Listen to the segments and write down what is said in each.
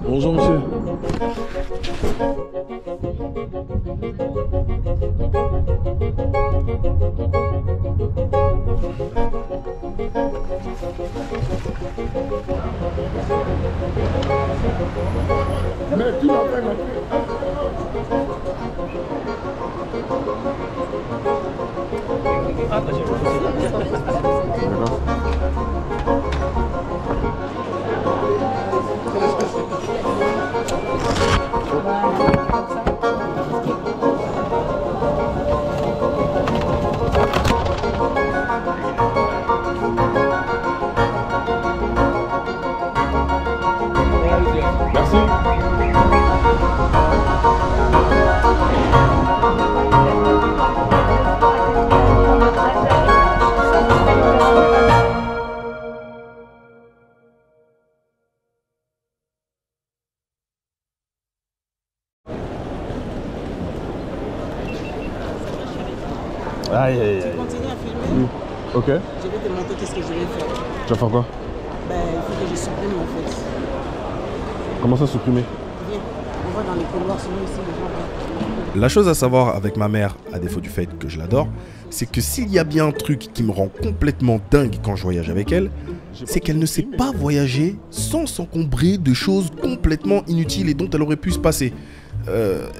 Bonjour monsieur. Mais tu l'as fait Aïe aïe aïe. Tu continues à filmer? Oui. Ok. Je vais te montrer qu'est-ce que je vais faire. Tu vas faire quoi? Ben, il faut que je supprime en fait. Comment ça supprimer? Viens, on va dans les couloirs, sinon ici les gens vont. La chose à savoir avec ma mère, à défaut du fait que je l'adore, c'est que s'il y a bien un truc qui me rend complètement dingue quand je voyage avec elle, c'est qu'elle ne sait pas voyager sans s'encombrer de choses complètement inutiles et dont elle aurait pu se passer.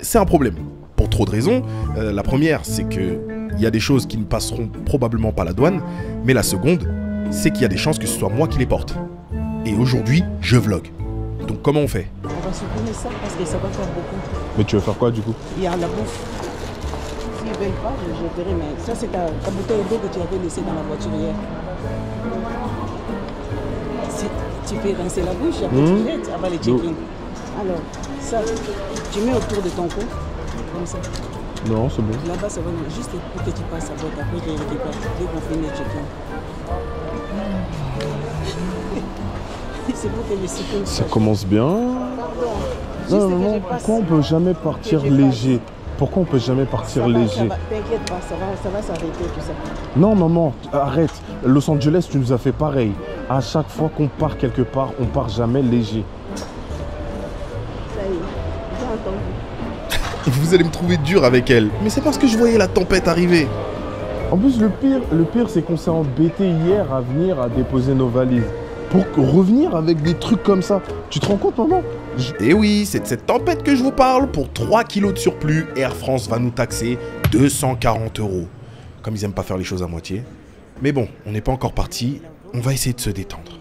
C'est un problème. Pour trop de raisons. La première, c'est que il y a des choses qui ne passeront probablement pas la douane, mais la seconde, c'est qu'il y a des chances que ce soit moi qui les porte. Et aujourd'hui, je vlog. Donc comment on fait? On va supprimer ça parce que ça va faire beaucoup. Mais tu veux faire quoi du coup? Il y a la bouffe. S'ils ne veulent pas, je jetterai, mais ça c'est ta bouteille d'eau que tu avais laissée dans la voiture hier. Si tu peux rincer la bouche, après tu jettes avant les check-in. Alors, ça, tu mets autour de ton cou, comme ça. Non, c'est bon. Là-bas, ça va juste pour que tu passes à boîte. Après, je récupère dès qu'on finit le check-in. C'est pour que les cycles Ça commence bien. Non, non, non. Pourquoi on peut jamais partir léger? Pourquoi on peut jamais partir léger? T'inquiète pas, ça va s'arrêter tout ça. Non, maman, arrête. Los Angeles, tu nous as fait pareil. À chaque fois qu'on part quelque part, on part jamais léger. Ça y est, j'ai entendu. Vous allez me trouver dur avec elle, mais c'est parce que je voyais la tempête arriver. En plus, le pire, c'est qu'on s'est embêté hier à venir à déposer nos valises. Pour revenir avec des trucs comme ça. Tu te rends compte, maman? Et oui, c'est de cette tempête que je vous parle. Pour 3 kilos de surplus, Air France va nous taxer 240 €. Comme ils aiment pas faire les choses à moitié. Mais bon, on n'est pas encore parti. On va essayer de se détendre.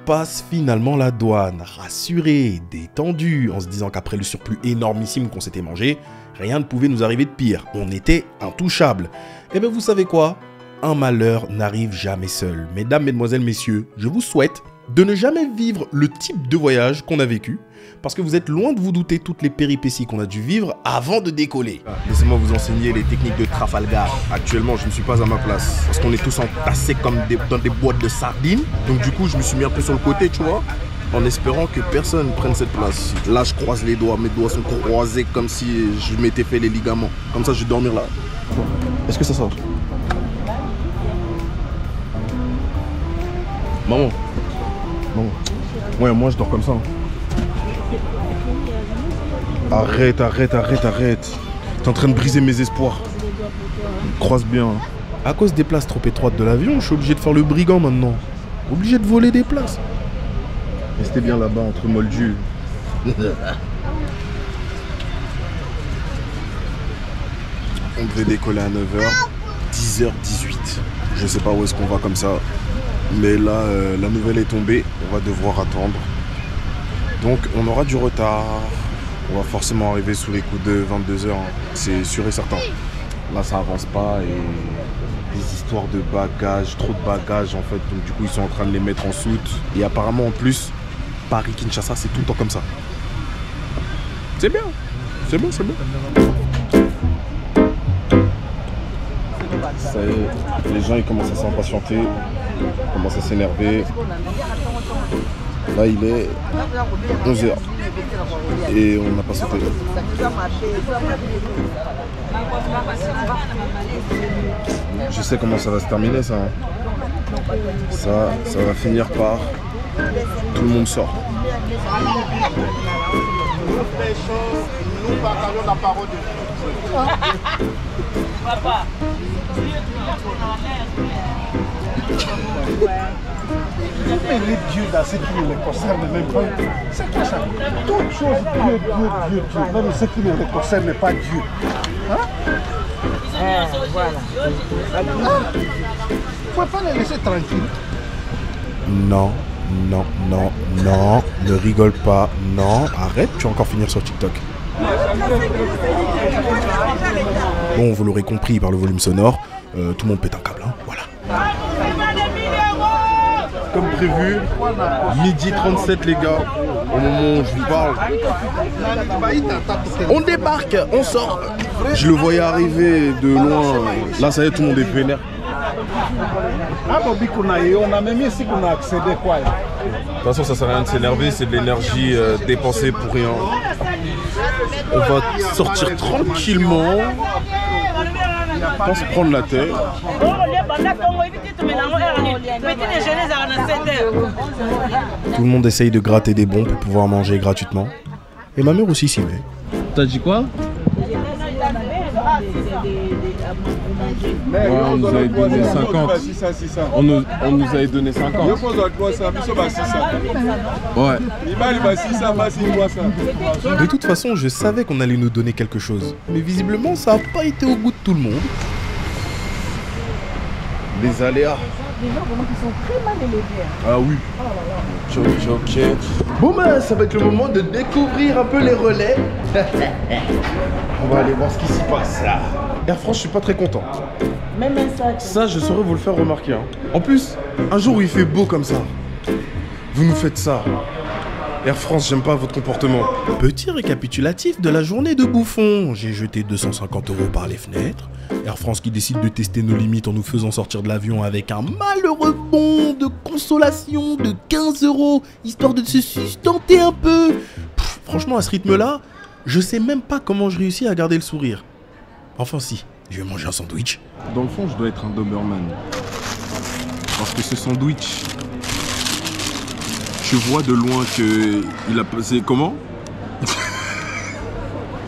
Passe finalement la douane, rassuré, détendu, en se disant qu'après le surplus énormissime qu'on s'était mangé, rien ne pouvait nous arriver de pire, on était intouchables. Et bien vous savez quoi? Un malheur n'arrive jamais seul. Mesdames, mesdemoiselles, messieurs, je vous souhaite de ne jamais vivre le type de voyage qu'on a vécu, parce que vous êtes loin de vous douter toutes les péripéties qu'on a dû vivre avant de décoller. Laissez-moi vous enseigner les techniques de Trafalgar. Actuellement, je ne suis pas à ma place, parce qu'on est tous entassés comme dans des boîtes de sardines. Donc du coup, je me suis mis un peu sur le côté, tu vois, en espérant que personne prenne cette place. Là, je croise les doigts, mes doigts sont croisés comme si je m'étais fait les ligaments. Comme ça, je vais dormir là. Est-ce que ça sort? Maman. Maman. Ouais, moi je dors comme ça. Arrête, arrête, arrête, arrête. T'es en train de briser mes espoirs. Croise bien. À cause des places trop étroites de l'avion, je suis obligé de faire le brigand maintenant. Obligé de voler des places. Restez bien là-bas entre moldus. On devait décoller à 9h, 10h18. Je sais pas où est-ce qu'on va comme ça. Mais là, la nouvelle est tombée. On va devoir attendre. Donc, on aura du retard. On va forcément arriver sous les coups de 22h. Hein. C'est sûr et certain. Là, ça avance pas et des histoires de bagages, trop de bagages en fait. Donc, du coup, ils sont en train de les mettre en soute. Et apparemment, en plus, Paris-Kinshasa, c'est tout le temps comme ça. C'est bien. C'est bon, c'est bon. Ça y est, les gens ils commencent à s'impatienter, ils commencent à s'énerver. Là il est 11h et on n'a pas sauté. Je sais comment ça va se terminer ça. Ça va finir par tout le monde sort. Nous partageons la parole de Papa. Mais les dieux là, ce qui ne les concerne même pas. C'est quoi ça? Toute chose, Dieu. Même ce qui ne les concerne pas Dieu. Hein? Voilà. Il ne faut pas les laisser tranquilles. Non, ne rigole pas, non, arrête, tu vas encore finir sur TikTok. Bon, vous l'aurez compris par le volume sonore, tout le monde pète un câble, hein, voilà. Comme prévu, midi 37 les gars, au moment où je vous parle. On débarque, on sort. Je le voyais arriver de loin, là ça y est, tout le monde est vénère. On a même ici qu'on a accédé quoi. De toute façon ça sert à rien de s'énerver, c'est de l'énergie dépensée pour rien. On va sortir tranquillement, pas se prendre la tête. Tout le monde essaye de gratter des bons pour pouvoir manger gratuitement. Et ma mère aussi s'y met. T'as dit quoi? Ouais, on nous avait donné 50. On nous avait donné 50. Ouais. De toute façon, je savais qu'on allait nous donner quelque chose. Mais visiblement, ça n'a pas été au goût de tout le monde. Les aléas. Les gens vraiment qui sont très mal élevés. Ah oui. Ok. Bon ben, ça va être le moment de découvrir un peu les relais. On va aller voir ce qui s'y passe là. Air France, je suis pas très content. Même un sac. Ça, je saurais vous le faire remarquer. Hein. En plus, un jour où il fait beau comme ça, vous nous faites ça. Air France, j'aime pas votre comportement. Petit récapitulatif de la journée de bouffon. J'ai jeté 250 € par les fenêtres. Air France qui décide de tester nos limites en nous faisant sortir de l'avion avec un malheureux bon de consolation de 15 €, histoire de se sustenter un peu. Pff, franchement, à ce rythme-là, je sais même pas comment je réussis à garder le sourire. Enfin si, je vais manger un sandwich. Dans le fond, je dois être un Doberman. Parce que ce sandwich, je vois de loin que il a passé... Comment?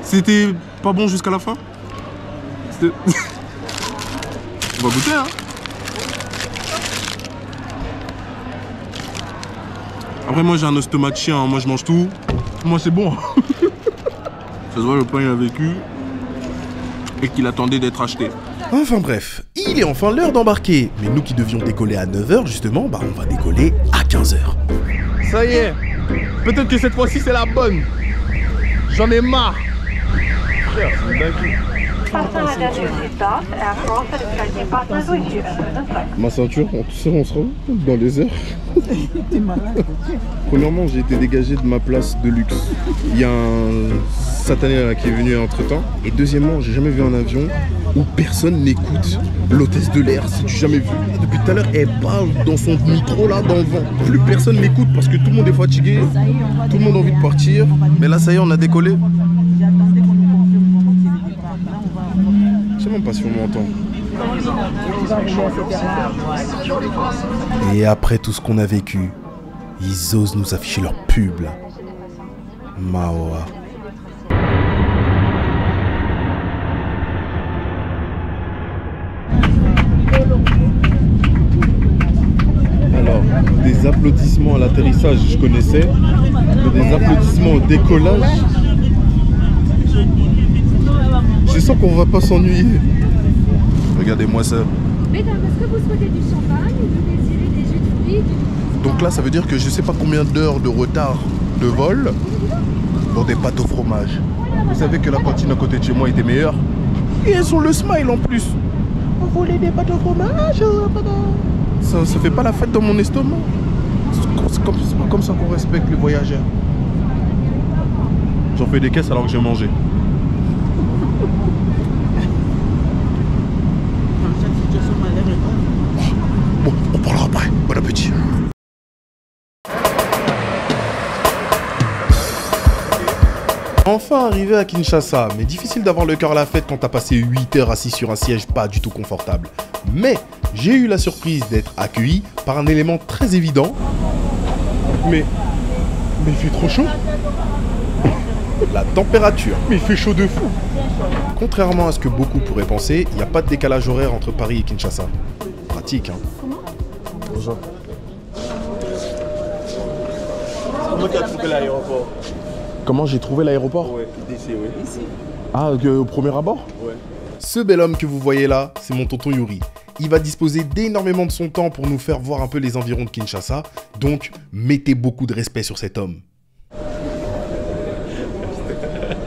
C'était pas bon jusqu'à la fin? On va goûter, hein? Après, moi, j'ai un estomac de chien, hein. Moi, je mange tout. Moi, c'est bon. Ça se voit, le pain, il a vécu. Et qu'il attendait d'être acheté. Enfin bref, il est enfin l'heure d'embarquer. Mais nous qui devions décoller à 9 h justement, bah on va décoller à 15 h. Ça y est. Peut-être que cette fois-ci, c'est la bonne. J'en ai marre. Frère, c'est une dinguerie. Ma ceinture, on sera où dans les heures? T'es malade. Premièrement, j'ai été dégagé de ma place de luxe. Il y a un satané là qui est venu entre temps. Et deuxièmement, j'ai jamais vu un avion où personne n'écoute l'hôtesse de l'air. Si tu jamais vu, depuis tout à l'heure, elle parle dans son micro là, dans le vent. Plus personne n'écoute parce que tout le monde est fatigué, tout le monde a envie de partir. Mais là, ça y est, on a décollé. Je sais même pas si on m'entend. Et après tout ce qu'on a vécu, ils osent nous afficher leur pub là. Maoa. Alors, des applaudissements à l'atterrissage, je connaissais. Mais des applaudissements au décollage, je sens qu'on va pas s'ennuyer. Regardez-moi ça. Mesdames, est-ce que vous souhaitez du champagne ou vous désirez des jus de fruits? Donc là, ça veut dire que je sais pas combien d'heures de retard de vol pour des pâtes au fromage. Vous savez que la cantine à côté de chez moi était meilleure. Et elles ont le smile en plus. Vous voulez des pâtes au fromage? Ça fait pas la fête dans mon estomac. C'est pas comme ça qu'on respecte les voyageurs. J'en fais des caisses alors que j'ai mangé. Enfin arrivé à Kinshasa, mais difficile d'avoir le cœur à la fête quand t'as passé 8 heures assis sur un siège pas du tout confortable. Mais j'ai eu la surprise d'être accueilli par un élément très évident. Mais il fait trop chaud. La température. Mais il fait chaud de fou. Contrairement à ce que beaucoup pourraient penser, il n'y a pas de décalage horaire entre Paris et Kinshasa. Pratique, hein. Bonjour. Comment tu as trouvé l'aéroport? Comment j'ai trouvé l'aéroport? Ouais, d'ici, oui. Ici. Ah, au premier abord? Ouais. Ce bel homme que vous voyez là, c'est mon tonton Yuri. Il va disposer d'énormément de son temps pour nous faire voir un peu les environs de Kinshasa, donc mettez beaucoup de respect sur cet homme.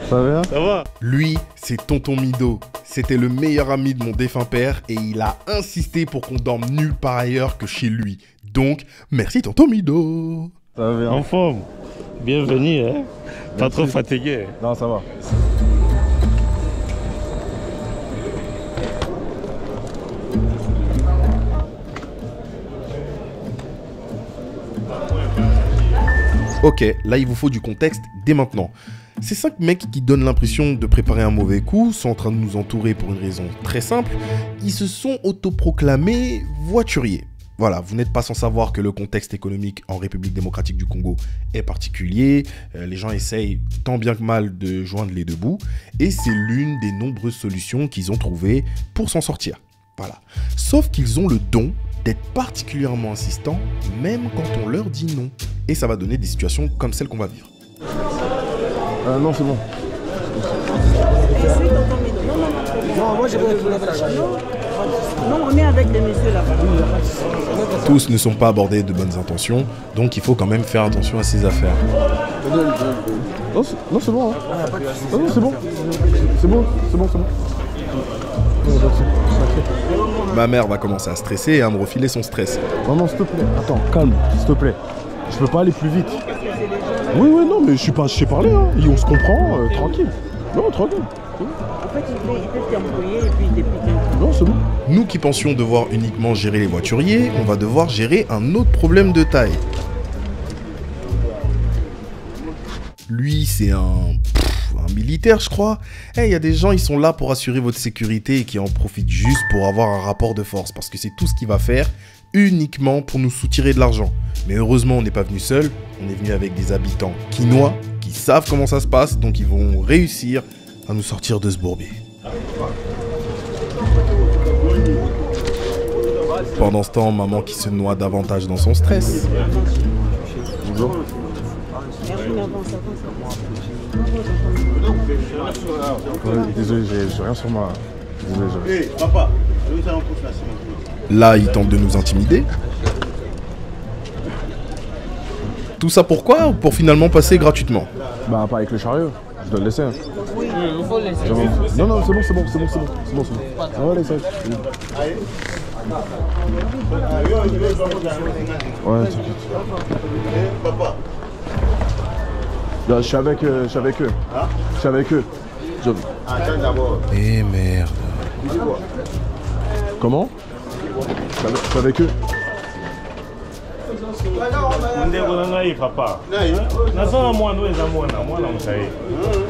Ça va? Ça va? Lui, c'est tonton Mido. C'était le meilleur ami de mon défunt père et il a insisté pour qu'on dorme nulle part ailleurs que chez lui. Donc, merci tonton Mido. Ça va bien. En forme. Bienvenue, hein? Pas trop fatigué. Non, ça va. Ok, là il vous faut du contexte dès maintenant. Ces 5 mecs qui donnent l'impression de préparer un mauvais coup sont en train de nous entourer pour une raison très simple. Ils se sont autoproclamés voituriers. Voilà, vous n'êtes pas sans savoir que le contexte économique en République démocratique du Congo est particulier. Les gens essayent tant bien que mal de joindre les deux bouts. Et c'est l'une des nombreuses solutions qu'ils ont trouvées pour s'en sortir. Voilà. Sauf qu'ils ont le don d'être particulièrement insistants, même quand on leur dit non. Et ça va donner des situations comme celle qu'on va vivre. Non, c'est bon. Non, moi je vais retrouver avec la chambre. Non, on est avec les messieurs là-bas. Tous ne sont pas abordés de bonnes intentions, donc il faut quand même faire attention à ses affaires. Non, c'est bon. Hein. Non, c'est bon. C'est bon. Ma mère va commencer à stresser et à me refiler son stress. Non, s'il te plaît. Attends, calme, s'il te plaît. Je peux pas aller plus vite. Oui, non, mais je sais parler, hein. Et on se comprend, tranquille. Non, tranquille. En fait, il peut t'embrouiller et puis dépiquer. Non, c'est bon. Nous qui pensions devoir uniquement gérer les voituriers, on va devoir gérer un autre problème de taille. Lui, c'est un militaire, je crois. Il y a des gens, ils sont là pour assurer votre sécurité et qui en profitent juste pour avoir un rapport de force. Parce que c'est tout ce qu'il va faire, uniquement pour nous soutirer de l'argent. Mais heureusement, on n'est pas venu seul. On est venu avec des habitants quinois qui savent comment ça se passe. Donc ils vont réussir à nous sortir de ce bourbier. Pendant ce temps, maman qui se noie davantage dans son stress. Bonjour. Désolé, j'ai rien sur moi. Désolé. Hé, papa, je vais faire un pouce là, c'est bon. Là, il tente de nous intimider. Tout ça pourquoi? Pour finalement passer gratuitement. Bah, pas avec le chariot. Je dois le laisser. Oui, il faut laisser. Non, c'est bon. Ah ouais, laisse. Ouais, t'inquiète. Papa. Là, je suis avec eux. Attends d'abord. Eh merde. Comment? Je suis avec eux. Papa.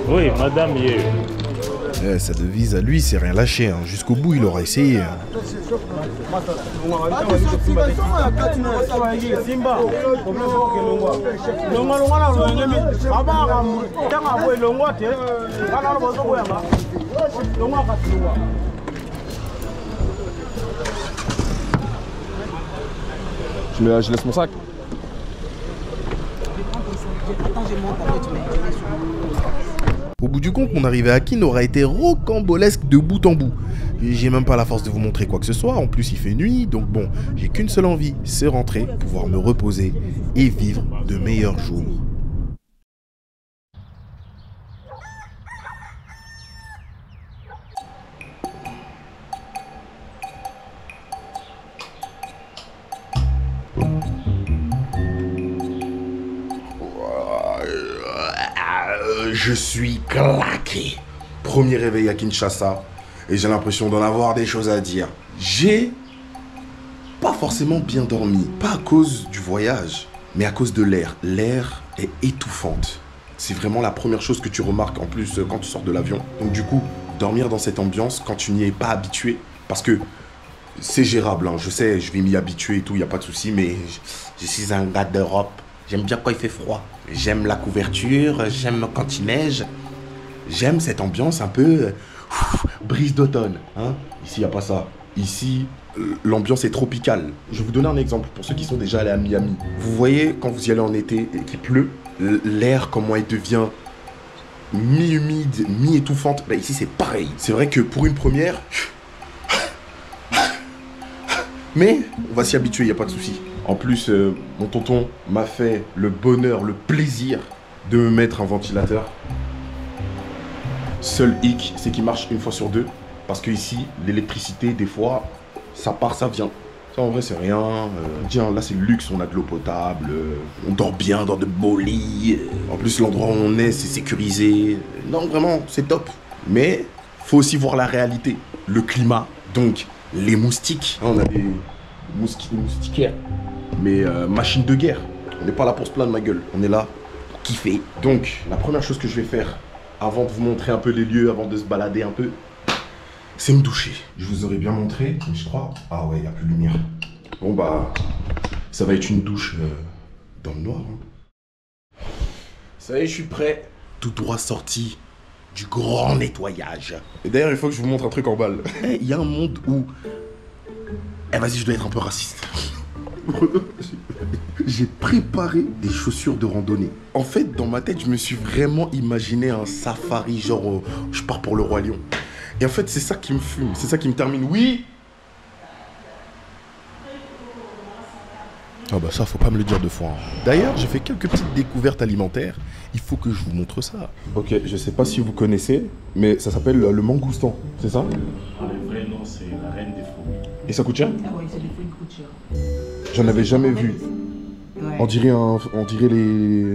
Oui, madame, Sa devise à lui, c'est rien lâcher. Hein. Jusqu'au bout, il aura essayé. Hein. Je laisse mon sac. Au bout du compte, mon arrivée à Kin aura été rocambolesque de bout en bout. J'ai même pas la force de vous montrer quoi que ce soit, en plus il fait nuit, donc bon, j'ai qu'une seule envie, c'est rentrer, pouvoir me reposer et vivre de meilleurs jours. Je suis claqué. Premier réveil à Kinshasa et j'ai l'impression d'en avoir des choses à dire. J'ai pas forcément bien dormi, pas à cause du voyage, mais à cause de l'air. L'air est étouffante. c'est vraiment la première chose que tu remarques en plus quand tu sors de l'avion. Donc du coup, dormir dans cette ambiance quand tu n'y es pas habitué, parce que c'est gérable, hein. Je sais, je vais m'y habituer et tout, il n'y a pas de souci, mais je suis un gars d'Europe. J'aime bien quand il fait froid. J'aime la couverture, j'aime quand il neige. J'aime cette ambiance un peu brise d'automne. Hein. Ici, il n'y a pas ça. Ici, l'ambiance est tropicale. Je vais vous donner un exemple pour ceux qui sont déjà allés à Miami. Vous voyez, quand vous y allez en été et qu'il pleut, l'air, comment il devient mi-humide, mi-étouffante. Bah, ici, c'est pareil. C'est vrai que pour une première... Mais on va s'y habituer, il n'y a pas de souci. En plus, mon tonton m'a fait le bonheur, le plaisir de me mettre un ventilateur. Seul hic, c'est qu'il marche une fois sur deux. Parce que ici, l'électricité, des fois, ça part, ça vient. Ça, en vrai, c'est rien. Tiens, là, c'est le luxe, on a de l'eau potable. On dort bien dans de beaux lits. En plus, l'endroit où on est, c'est sécurisé. Non, vraiment, c'est top. Mais, faut aussi voir la réalité. Le climat, donc... Les moustiques, on a des moustiquaires, mais machine de guerre. On n'est pas là pour se plaindre, ma gueule. On est là pour kiffer. Donc, la première chose que je vais faire, avant de vous montrer un peu les lieux, avant de se balader un peu, c'est me doucher. Je vous aurais bien montré, je crois. Ah ouais, il n'y a plus de lumière. Bon bah, ça va être une douche dans le noir. Hein. Ça y est, je suis prêt. Tout droit sorti du grand nettoyage. Et d'ailleurs, il faut que je vous montre un truc en balle. Il y a un monde où... Eh vas-y, je dois être un peu raciste. J'ai préparé des chaussures de randonnée. En fait, dans ma tête, je me suis vraiment imaginé un safari, genre, je pars pour le Roi Lion. Et en fait, c'est ça qui me fume, c'est ça qui me termine. Oui. Ah bah ça, faut pas me le dire deux fois. Hein. D'ailleurs, j'ai fait quelques petites découvertes alimentaires. Il faut que je vous montre ça. Ok, je sais pas si vous connaissez, mais ça s'appelle le mangoustan, c'est ça? Le vrai nom, c'est la reine des fruits. Et ça coûte cher? Ah oui, c'est des fruits qui coûtent cher. J'en avais jamais vu. Ouais. On dirait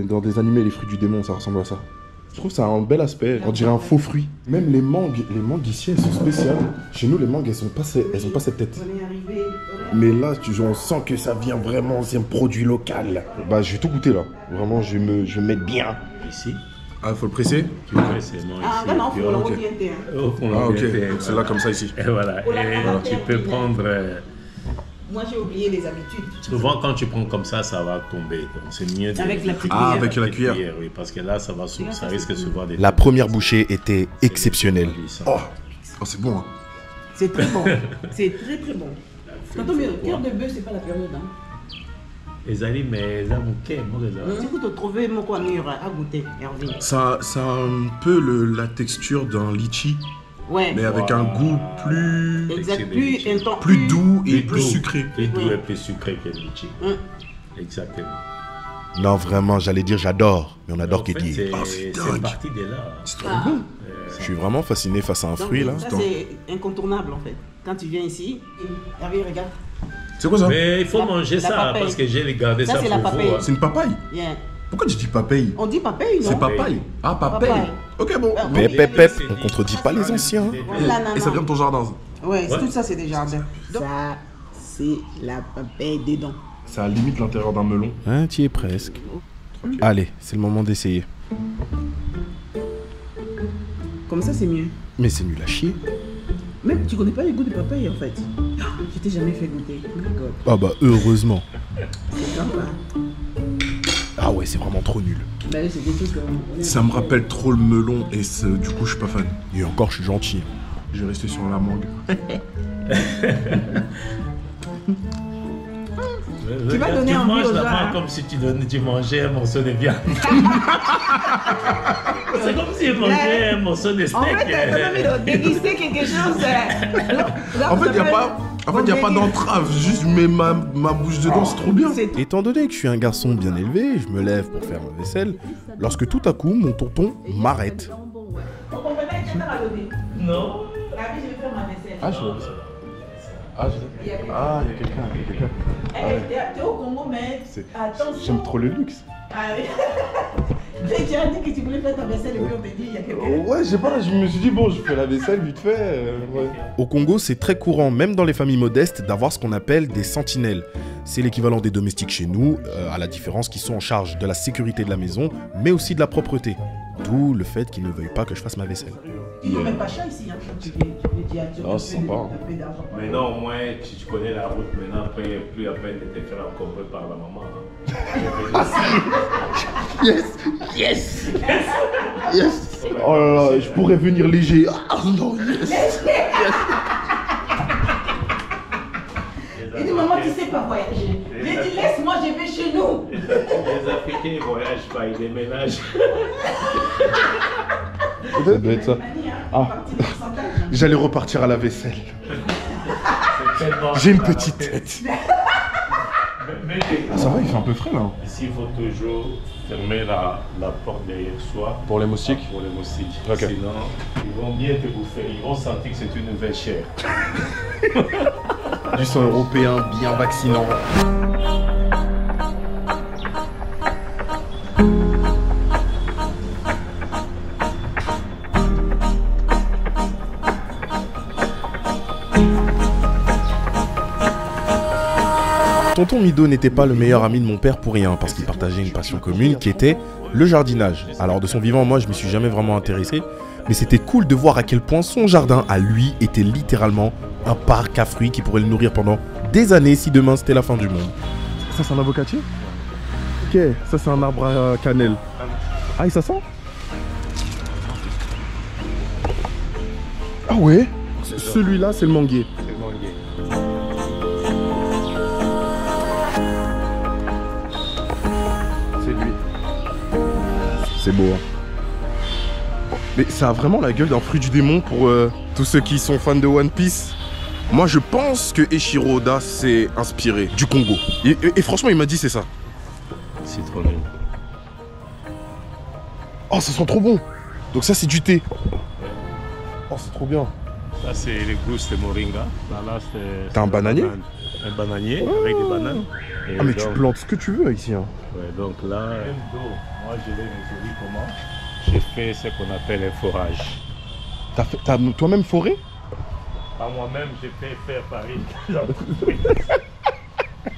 dans des animés, les fruits du démon, ça ressemble à ça. Je trouve que ça a un bel aspect, on dirait un faux fruit. Même les mangues ici, elles sont spéciales. Chez nous, les mangues, elles ont pas cette tête. On est arrivé. Mais là, on sent que ça vient vraiment, c'est un produit local. Bah, je vais tout goûter là. Vraiment, je vais me mettre bien. Ici, Ah, faut le presser? tu fais seulement ici. Ah non, puis faut on- le revienter. Ah, ok. C'est là comme ça ici. Et voilà. Et tu peux prendre... Moi, j'ai oublié les habitudes. souvent, quand tu prends comme ça va tomber. Donc, c'est mieux de... Avec la petite Ah, cuillère. avec la cuillère. Oui, parce que là, ça risque de se voir des... La première bouchée était exceptionnelle. Oh. Oh, c'est bon, hein. C'est très bon. C'est très très bon. Tonton, mais cœur de bœuf, c'est pas la période. Hein. Ezali, mais eza moke, moko eza. Si vous trouvez mon coin à goûter, Hervé. Ça a un peu la texture d'un litchi, Ouais. mais avec un goût plus Exact. Plus intense. plus doux et plus doux. sucré. Plus doux Oui. et plus sucré que le litchi. Exactement. Non, vraiment, j'allais dire j'adore, mais on adore En fait, Kédi. c'est Ah, c'est c'est dingue. parti de là. C'est trop bon. Je suis vraiment fasciné face à un fruit là. Ça, c'est incontournable en fait. Quand tu viens ici, Hervé, regarde. C'est quoi ça? Mais il faut La- manger la ça papaye. parce que j'ai regardé Ça, ça c'est pour la vous. papaye. hein. C'est une papaye? Viens. Pourquoi tu dis papaye? On dit papaye, non? C'est papaye. Ah, papaye. Papaye. Ok, bon. Ah, Pep, oui. pep, pep. On contredit pas les anciens. Voilà, non, Et ça non. vient de ton jardin? Ouais, Ouais. tout ça, c'est des jardins. Ça, c'est la papaye dedans. Ça limite l'intérieur d'un melon. Hein, tu y es presque. Allez, c'est le moment d'essayer. Comme ça, c'est mieux. Mais c'est nul à chier. Même, tu connais pas les goûts de papaye en fait. Je t'ai jamais fait goûter. Oh my God. Ah bah heureusement. C'est sympa. Ah ouais, c'est vraiment trop nul. Bah, c'est des trucs comme... Ça me rappelle trop le melon et du coup, je suis pas fan. Et encore, je suis gentil. Je vais rester sur la mangue. Tu vas donner tu envie manges aux la gens, main hein. comme si tu mangeais un morceau de viande. C'est comme si tu mangeais un morceau de steak. En fait, t'as envie de déguster quelque chose. En fait, il n'y a pas d'entrave. Juste, je mets ma bouche dedans, c'est trop bien. Étant donné que je suis un garçon bien élevé, je me lève pour faire ma vaisselle, lorsque tout à coup, mon tonton m'arrête. Non. Ah, je vois ça. Il y a quelqu'un. T'es au Congo, mais attention. J'aime trop le luxe. Ah oui. Tu as dit que tu voulais faire ta vaisselle et puis on t'a dit il y a quelqu'un. Ouais, je sais pas, je me suis dit, bon, je fais la vaisselle vite fait. Ouais. Au Congo, c'est très courant, même dans les familles modestes, d'avoir ce qu'on appelle des sentinelles. C'est l'équivalent des domestiques chez nous, à la différence qu'ils sont en charge de la sécurité de la maison, mais aussi de la propreté. D'où le fait qu'ils ne veuillent pas que je fasse ma vaisselle. Ils n'ont même pas cher ici. Hein. Ah, c'est sympa. Maintenant, au moins, tu connais la route. Maintenant, après, il n'y a plus à peine de te faire encombrer par la maman. Hein. Yes. Oh là là, je pourrais venir léger. Ah non, yes. Il dit, maman, tu sais pas voyager. J'ai dit, laisse-moi, je vais chez nous. Les Africains ne voyagent pas, ils déménagent. Ça doit être ça. Ah, j'allais repartir à la vaisselle. J'ai une petite tête. Ah, ça va, il fait un peu frais là. Ici, il faut toujours fermer la porte derrière soi. Pour les moustiques? Pour les moustiques. Okay. Sinon, ils vont bien te bouffer. Ils vont sentir que c'est une nouvelle chair. Du sang européen bien vaccinant. Tonton Mido n'était pas le meilleur ami de mon père pour rien, parce qu'ils partageaient une passion commune qui était le jardinage. Alors de son vivant, moi je me suis jamais vraiment intéressé, mais c'était cool de voir à quel point son jardin à lui était littéralement un parc à fruits qui pourrait le nourrir pendant des années si demain c'était la fin du monde. Ça c'est un avocatier? Ok, ça c'est un arbre à cannelle. Ah et ça sent? Ah ouais? Celui-là c'est le manguier. C'est le manguier. C'est lui. C'est beau hein. Mais ça a vraiment la gueule d'un fruit du démon pour tous ceux qui sont fans de One Piece. Moi je pense que Eiichiro Oda s'est inspiré du Congo. Et franchement il m'a dit c'est ça. Citronnelle. Oh ça sent trop bon. Donc ça c'est du thé. Oh c'est trop bien. Ça, c'est les gousses de moringa. Là, c'est. T'as un bananier? Un bananier avec des bananes. Et Ah mais donc, tu plantes ce que tu veux ici hein. Ouais, donc là, moi je l'ai résolu comment? J'ai fait ce qu'on appelle un forage. T'as toi-même foré? Pas moi-même, j'ai fait faire Paris.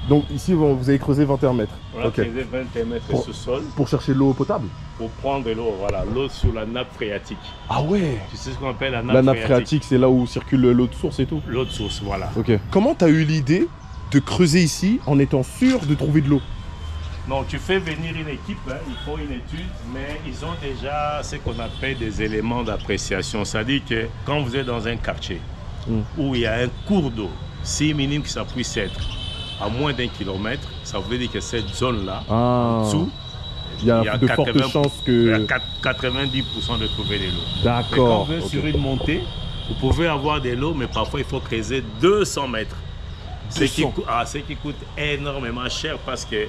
Donc ici vous avez creusé 21 mètres. On a Ok. creusé 21 mètres sous-sol Pour chercher de l'eau potable? pour prendre l'eau, voilà, l'eau sur la nappe phréatique. Ah ouais. Tu sais ce qu'on appelle la nappe La nappe phréatique? phréatique c'est là où circule l'eau de source et tout. L'eau de source, voilà. Ok. Comment t'as eu l'idée de creuser ici en étant sûr de trouver de l'eau? Non, tu fais venir une équipe, hein, ils font une étude, mais ils ont déjà ce qu'on appelle des éléments d'appréciation. C'est-à-dire que quand vous êtes dans un quartier où il y a un cours d'eau, si minime que ça puisse être à moins d'1 kilomètre, ça veut dire que cette zone-là, en dessous, il y a de fortes chances que... il y a 90% de trouver de l'eau. Mais quand D'accord. vous êtes sur une montée, vous pouvez avoir de l'eau, mais parfois il faut creuser 200 mètres. Ce qui coûte énormément cher parce que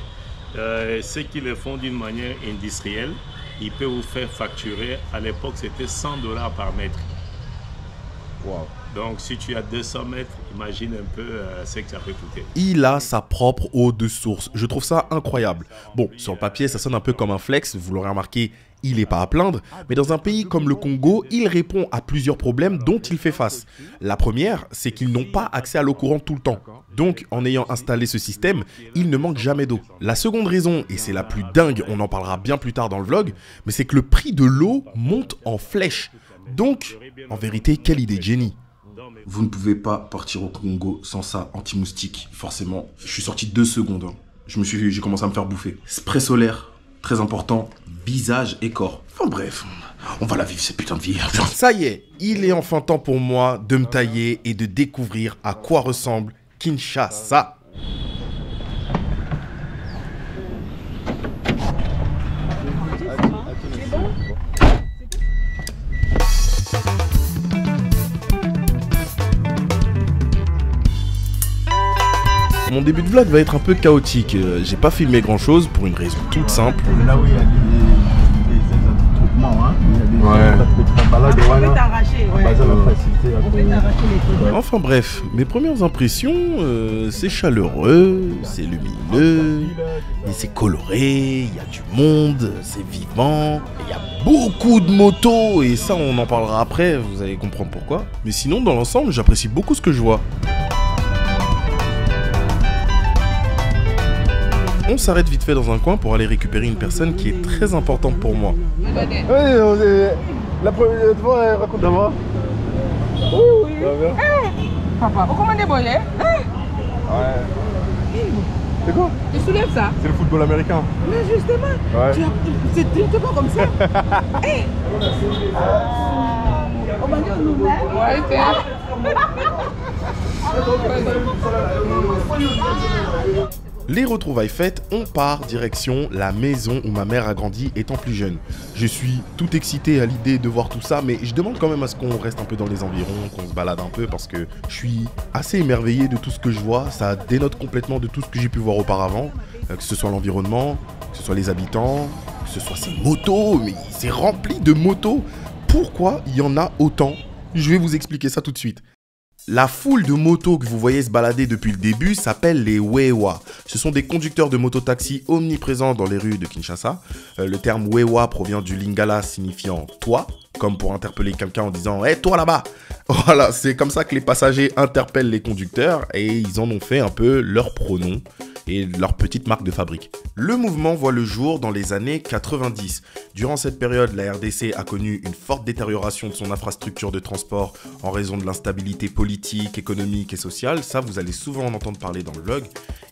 ceux qui le font d'une manière industrielle, ils peuvent vous faire facturer. À l'époque, c'était $100 par mètre. Wow. Donc, si tu as 200 mètres, imagine un peu ce que ça peut coûter. Il a sa propre eau de source. Je trouve ça incroyable. Bon, sur le papier, ça sonne un peu comme un flex, vous l'aurez remarqué, il n'est pas à plaindre. Mais dans un pays comme le Congo, il répond à plusieurs problèmes dont il fait face. La première, c'est qu'ils n'ont pas accès à l'eau courante tout le temps. Donc, en ayant installé ce système, il ne manque jamais d'eau. La seconde raison, et c'est la plus dingue, on en parlera bien plus tard dans le vlog, mais c'est que le prix de l'eau monte en flèche. Donc, en vérité, quelle idée de génie. Vous ne pouvez pas partir au Congo sans ça, anti-moustique, forcément. Je suis sorti 2 secondes. Hein. J'ai commencé à me faire bouffer. Spray solaire, très important, visage et corps. Enfin bref, on va la vivre cette putain de vie. Ça y est, il est enfin temps pour moi de me tailler et de découvrir à quoi ressemble Kinshasa. Mon début de vlog va être un peu chaotique. J'ai pas filmé grand chose pour une raison toute simple. Là où il y a des attroupements, hein. Il y a des On peut t'arracher, ouais. On peut t'arracher les trucs. Enfin bref, mes premières impressions, c'est chaleureux, c'est lumineux, et c'est coloré, il y a du monde, c'est vivant, il y a beaucoup de motos, et ça on en parlera après, vous allez comprendre pourquoi. Mais sinon dans l'ensemble, j'apprécie beaucoup ce que je vois. On s'arrête vite fait dans un coin pour aller récupérer une personne qui est très importante pour moi. Oui, la première fois, raconte d'abord. Oui. Papa, vous commandez bolé? Ouais. C'est quoi? Tu soulèves ça? C'est le football américain. Mais justement, ouais. Tu pas comme ça. Les retrouvailles faites, on part direction la maison où ma mère a grandi étant plus jeune. Je suis tout excité à l'idée de voir tout ça, mais je demande quand même à ce qu'on reste un peu dans les environs, qu'on se balade un peu, parce que je suis assez émerveillé de tout ce que je vois. Ça dénote complètement de tout ce que j'ai pu voir auparavant, que ce soit l'environnement, que ce soit les habitants, que ce soit ces motos, mais c'est rempli de motos. Pourquoi il y en a autant? Je vais vous expliquer ça tout de suite. La foule de motos que vous voyez se balader depuis le début s'appelle les Wewa. Ce sont des conducteurs de mototaxi omniprésents dans les rues de Kinshasa. Le terme Wewa provient du lingala signifiant « toi », comme pour interpeller quelqu'un en disant « Hé, toi là-bas !» Voilà, c'est comme ça que les passagers interpellent les conducteurs et ils en ont fait un peu leur pronom et leur petite marque de fabrique. Le mouvement voit le jour dans les années 90. Durant cette période, la RDC a connu une forte détérioration de son infrastructure de transport en raison de l'instabilité politique, économique et sociale. Ça, vous allez souvent en entendre parler dans le vlog.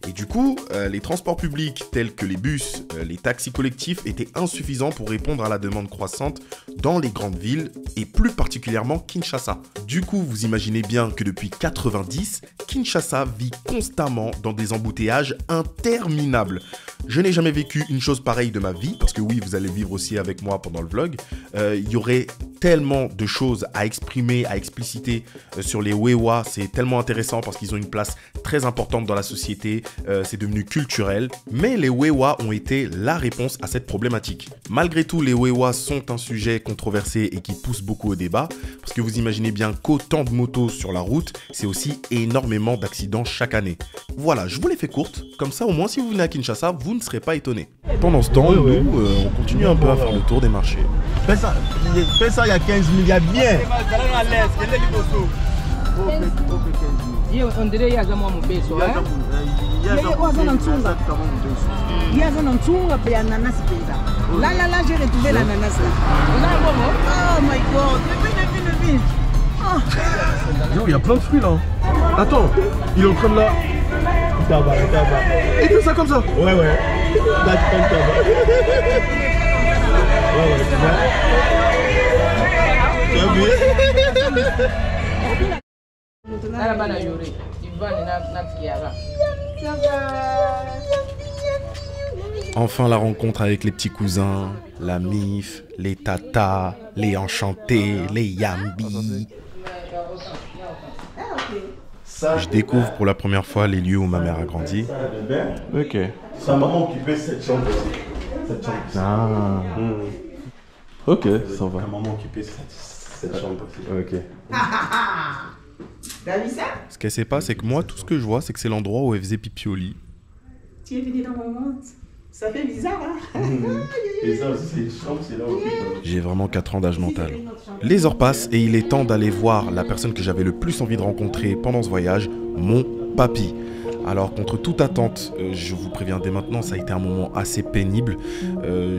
Et du coup, les transports publics tels que les bus, les taxis collectifs étaient insuffisants pour répondre à la demande croissante dans les grandes villes et plus particulièrement Kinshasa. Du coup, vous imaginez bien que depuis 90, Kinshasa vit constamment dans des embouteillages interminables. Je n'ai jamais vécu une chose pareille de ma vie, parce que oui, vous allez vivre aussi avec moi pendant le vlog. Il y aurait tellement de choses à exprimer, à expliciter sur les Wewa. C'est tellement intéressant parce qu'ils ont une place très importante dans la société. C'est devenu culturel. Mais les Wewa ont été la réponse à cette problématique. Malgré tout, les Wewa sont un sujet controversé et qui pousse beaucoup au débat. Parce que vous imaginez bien qu'autant de motos sur la route, c'est aussi énormément d'accidents chaque année. Voilà, je vous l'ai fait courte. Comme ça, au moins, si vous venez à Kinshasa, vous ne serez pas étonnés. Pendant ce temps, nous, on continue un peu à faire le tour des marchés. Fais ça il y a 15 milliards bien. On dirait qu'il y a un mon beso. Là, j'ai retrouvé l'ananas là. Oh my god, le vin. Il y a plein de fruits là. Attends, il est en train de là. Tabac. Il fait ça comme ça. Ouais. Là, tu prends le tabac. Ouais, tu vois. Enfin, la rencontre avec les petits cousins, la MIF, les tatas, les enchantés, les yambi. Je découvre pour la première fois les lieux où ma mère a grandi. Ok. Sa maman occupait cette chambre aussi. Ah. Ok, ça va. Sa maman occupait cette chambre aussi. Ok. T'as vu ça? Ce qu'elle sait pas, c'est que moi, tout ce que je vois, c'est que c'est l'endroit où elle faisait pipi au lit. Tu es venu dans mon monde. Ça fait bizarre, hein? Et ça aussi, c'est une chambre, c'est là où... J'ai vraiment 4 ans d'âge mental. Les heures passent et il est temps d'aller voir la personne que j'avais le plus envie de rencontrer pendant ce voyage, mon papy. Alors, contre toute attente, je vous préviens dès maintenant, ça a été un moment assez pénible.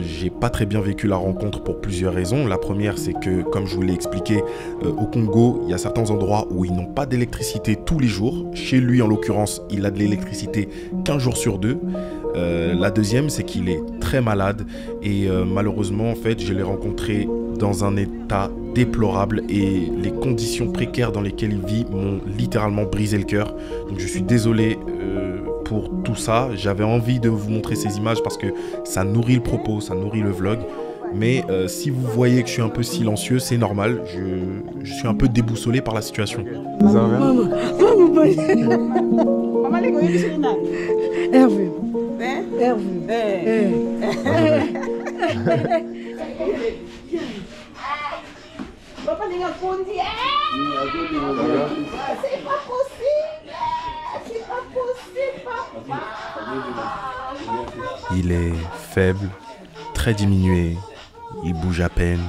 J'ai pas très bien vécu la rencontre pour plusieurs raisons. La première, c'est que, comme je vous l'ai expliqué, au Congo, il y a certains endroits où ils n'ont pas d'électricité tous les jours. Chez lui, en l'occurrence, il a de l'électricité 15 jours sur 2. La deuxième, c'est qu'il est très malade et malheureusement, en fait, je l'ai rencontré dans un état déplorable et les conditions précaires dans lesquelles il vit m'ont littéralement brisé le cœur. Donc je suis désolé pour tout ça. J'avais envie de vous montrer ces images parce que ça nourrit le propos, ça nourrit le vlog. Mais si vous voyez que je suis un peu silencieux, c'est normal. Je suis un peu déboussolé par la situation. Ça va bien ? Hervé. Papa, c'est pas possible, papa. Il est faible, très diminué, il bouge à peine,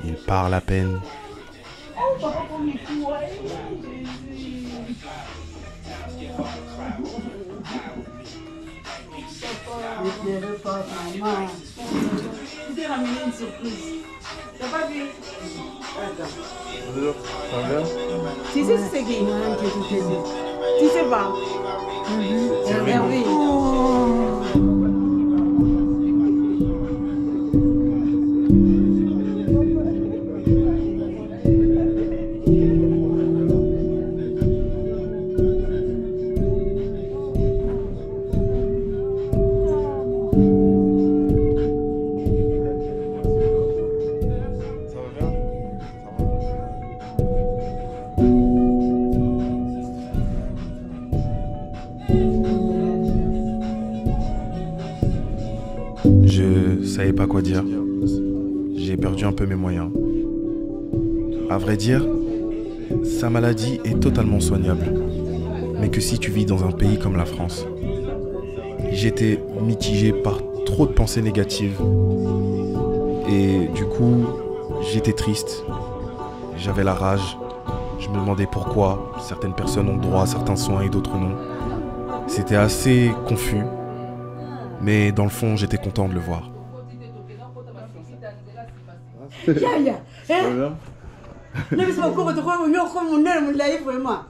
il parle à peine. maman. Je t'ai ramené une surprise. T'as pas vu? Attends. Ça va? Tu sais c'est qui? Tu sais pas? Hervé. Je savais pas quoi dire. J'ai perdu un peu mes moyens. À vrai dire, sa maladie est totalement soignable. Mais que si tu vis dans un pays comme la France. J'étais mitigé par trop de pensées négatives. Et du coup, j'étais triste. J'avais la rage. Je me demandais pourquoi certaines personnes ont droit à certains soins et d'autres non. C'était assez confus. Mais dans le fond, j'étais content de le voir. Yaya, ne me pas encore de quoi on a comme on a mon live vraiment.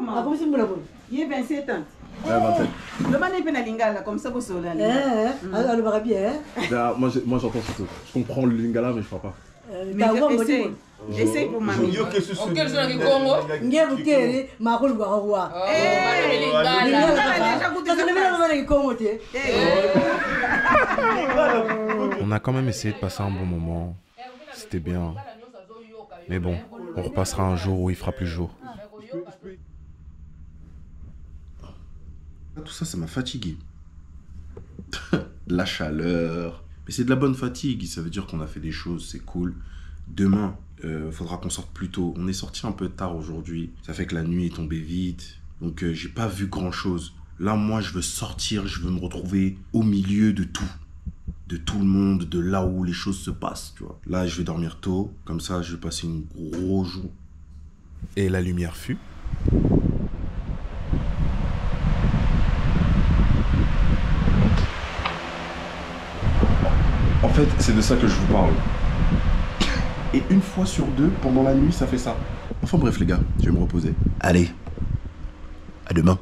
Maman. Comment c'est mon labo? Il est 27 ans. Ouais, 27. Le man est pénalingala comme ça, vous saurez. Alors, le barabi, hein? Moi j'entends surtout. Je comprends le lingala, mais je parle pas. Mais essaye. Essaye pour mamie. Quel sont les Congo? Ngébukere, ma rôle garawa. On a quand même essayé de passer un bon moment. C'était bien. Mais bon, on repassera un jour où il fera plus jour. Tout ça, ça m'a fatigué. La chaleur. Mais c'est de la bonne fatigue. Ça veut dire qu'on a fait des choses, c'est cool. Demain, faudra qu'on sorte plus tôt. On est sorti un peu tard aujourd'hui. Ça fait que la nuit est tombée vite. Donc, j'ai pas vu grand-chose. Là, moi, je veux sortir. Je veux me retrouver au milieu de tout. De tout le monde, de là où les choses se passent, tu vois. Là, je vais dormir tôt. Comme ça, je vais passer une grosse journée. Et la lumière fut. En fait, c'est de ça que je vous parle. Et une fois sur deux, pendant la nuit, ça fait ça. Enfin bref, les gars, je vais me reposer. Allez, à demain.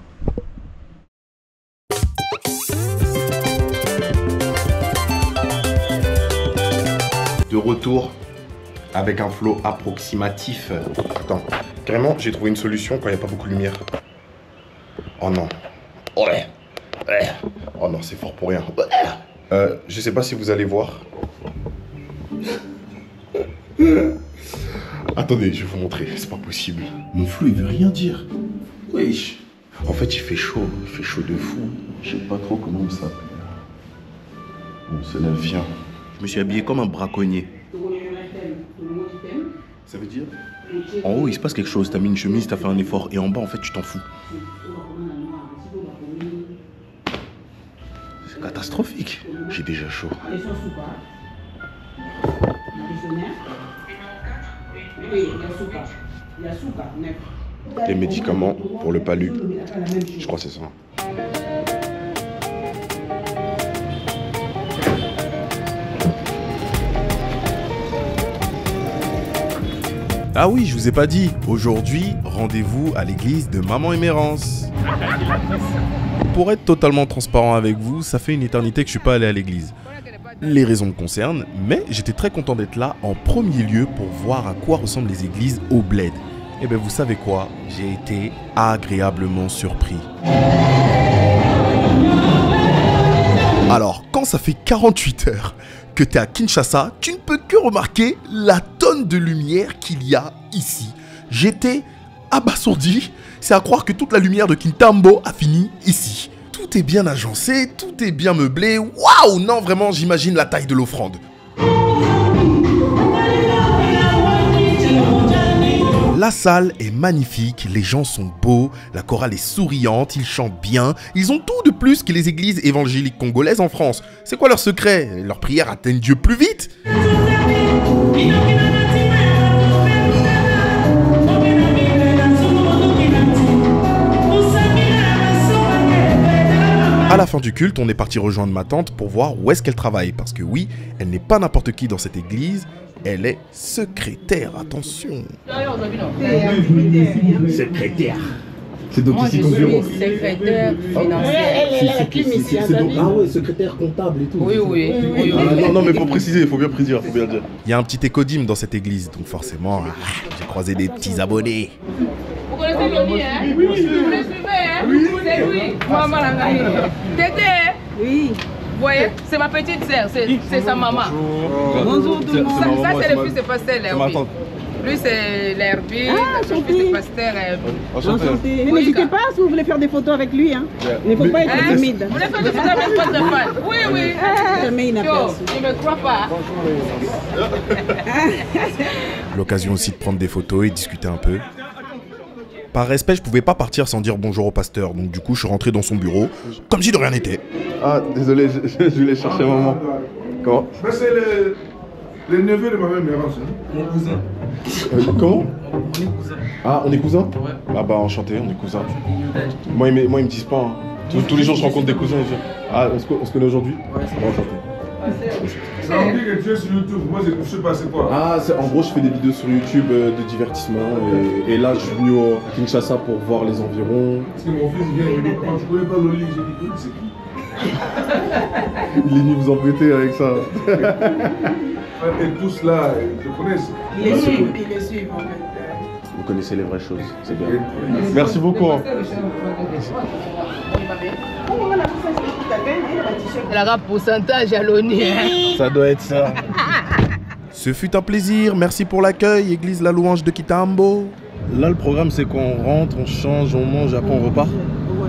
De retour avec un flow approximatif. Attends, carrément, j'ai trouvé une solution quand il n'y a pas beaucoup de lumière. Oh non. Ouais. Oh non, c'est fort pour rien. Je sais pas si vous allez voir. Attendez, je vais vous montrer, c'est pas possible. Mon flou, il veut rien dire. Wesh. En fait, il fait chaud de fou. Je sais pas trop comment ça s'appelle. Bon, c'est la vie. Je me suis habillé comme un braconnier. Ça veut dire? En haut, il se passe quelque chose. T'as mis une chemise, t'as fait un effort. Et en bas, en fait, tu t'en fous. C'est catastrophique. J'ai déjà chaud. Les médicaments pour le palu. Je crois que c'est ça. Ah oui, je vous ai pas dit. Aujourd'hui, rendez-vous à l'église de Maman Émérance. Pour être totalement transparent avec vous, ça fait une éternité que je suis pas allé à l'église. Les raisons me concernent, mais j'étais très content d'être là en premier lieu pour voir à quoi ressemblent les églises au bled. Et bien vous savez quoi, j'ai été agréablement surpris. Alors, quand ça fait 48 heures que tu es à Kinshasa, tu ne peux que remarquer la tonne de lumière qu'il y a ici. J'étais abasourdi, c'est à croire que toute la lumière de Kintambo a fini ici. Tout est bien agencé, tout est bien meublé. Waouh! Non, vraiment, j'imagine la taille de l'offrande. La salle est magnifique, les gens sont beaux, la chorale est souriante, ils chantent bien. Ils ont tout de plus que les églises évangéliques congolaises en France. C'est quoi leur secret? Leurs prières atteignent Dieu plus vite? À la fin du culte, on est parti rejoindre ma tante pour voir où est-ce qu'elle travaille. Parce que oui, elle n'est pas n'importe qui dans cette église, elle est secrétaire, attention. Secrétaire. C'est donc ici ton bureau. Secrétaire financier. Ah ouais, secrétaire comptable et tout. Oui. Ah, non, mais pour préciser, il faut bien préciser, faut bien dire. Il y a un petit écodime dans cette église, donc forcément, j'ai croisé des petits abonnés. Vous connaissez Loni, hein? Oui. Vous le suivez, hein? Oui. C'est lui. Maman Langani. Tété. Oui. Vous voyez, c'est ma petite sœur, c'est sa maman. Bonjour tout le monde. Ça, c'est le fils de pasteur Lerby. Lui, c'est Lerby. Le fils de pasteur. Enchanté. N'hésitez pas si vous voulez faire des photos avec lui. Hein. Il ne faut pas être timide. Vous voulez faire des photos avec votre fan? Oui. Jamais inaperçu. Il ne me croit pas. L'occasion aussi de prendre des photos et discuter un peu. Par respect, je pouvais pas partir sans dire bonjour au pasteur, donc du coup je suis rentré dans son bureau, comme si de rien n'était. Ah, désolé, je voulais chercher maman. Comment? C'est le neveu de ma mère, mon cousin. Comment? On est cousins. Ah, on est cousins? Ouais. Ah bah enchanté, on est cousins. Moi ils me disent pas. Hein. Tous les jours je rencontre des cousins et je dis, ah, on se connaît aujourd'hui? Ouais, c'est bon, enchanté. Ça me dit que tu es sur YouTube, moi je sais pas c'est quoi. Ah, en gros je fais des vidéos sur YouTube de divertissement et là je suis venu à Kinshasa pour voir les environs. Parce que mon fils vient et me dit, je connais pas Loli, j'ai dit, c'est qui? Il est venu vous embêter avec ça. Et tous là, ils te connaissent. Ils les suivent en fait. Vous connaissez les vraies choses, c'est bien. Merci beaucoup. Hein. Elle a un pourcentage à Loni. Ça doit être ça. Ce fut un plaisir, merci pour l'accueil, église La Louange de Kitambo. Là le programme c'est qu'on rentre, on change, on mange, après on repart. Ouais,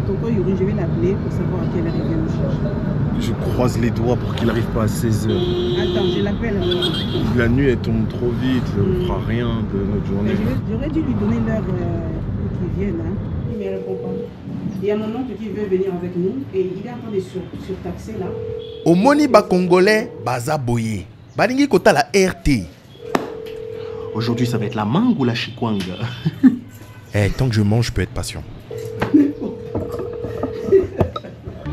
tonton Yuri, je vais l'appeler pour savoir à quelle heure il vient nous chercher. Je croise les doigts pour qu'il n'arrive pas à 16h. Attends, je l'appelle. La nuit elle tombe trop vite, on fera rien de notre journée. J'aurais dû lui donner l'heure pour qu'il vienne. Hein. Il ne me répond pas. Il y a mon oncle qui veut venir avec nous et il est en train de surtaxer là. Au Moniba congolais, Baza Boye. Balingi Kota la RT. Aujourd'hui, ça va être la mangue ou la chikwanga? Tant que je mange, je peux être patient.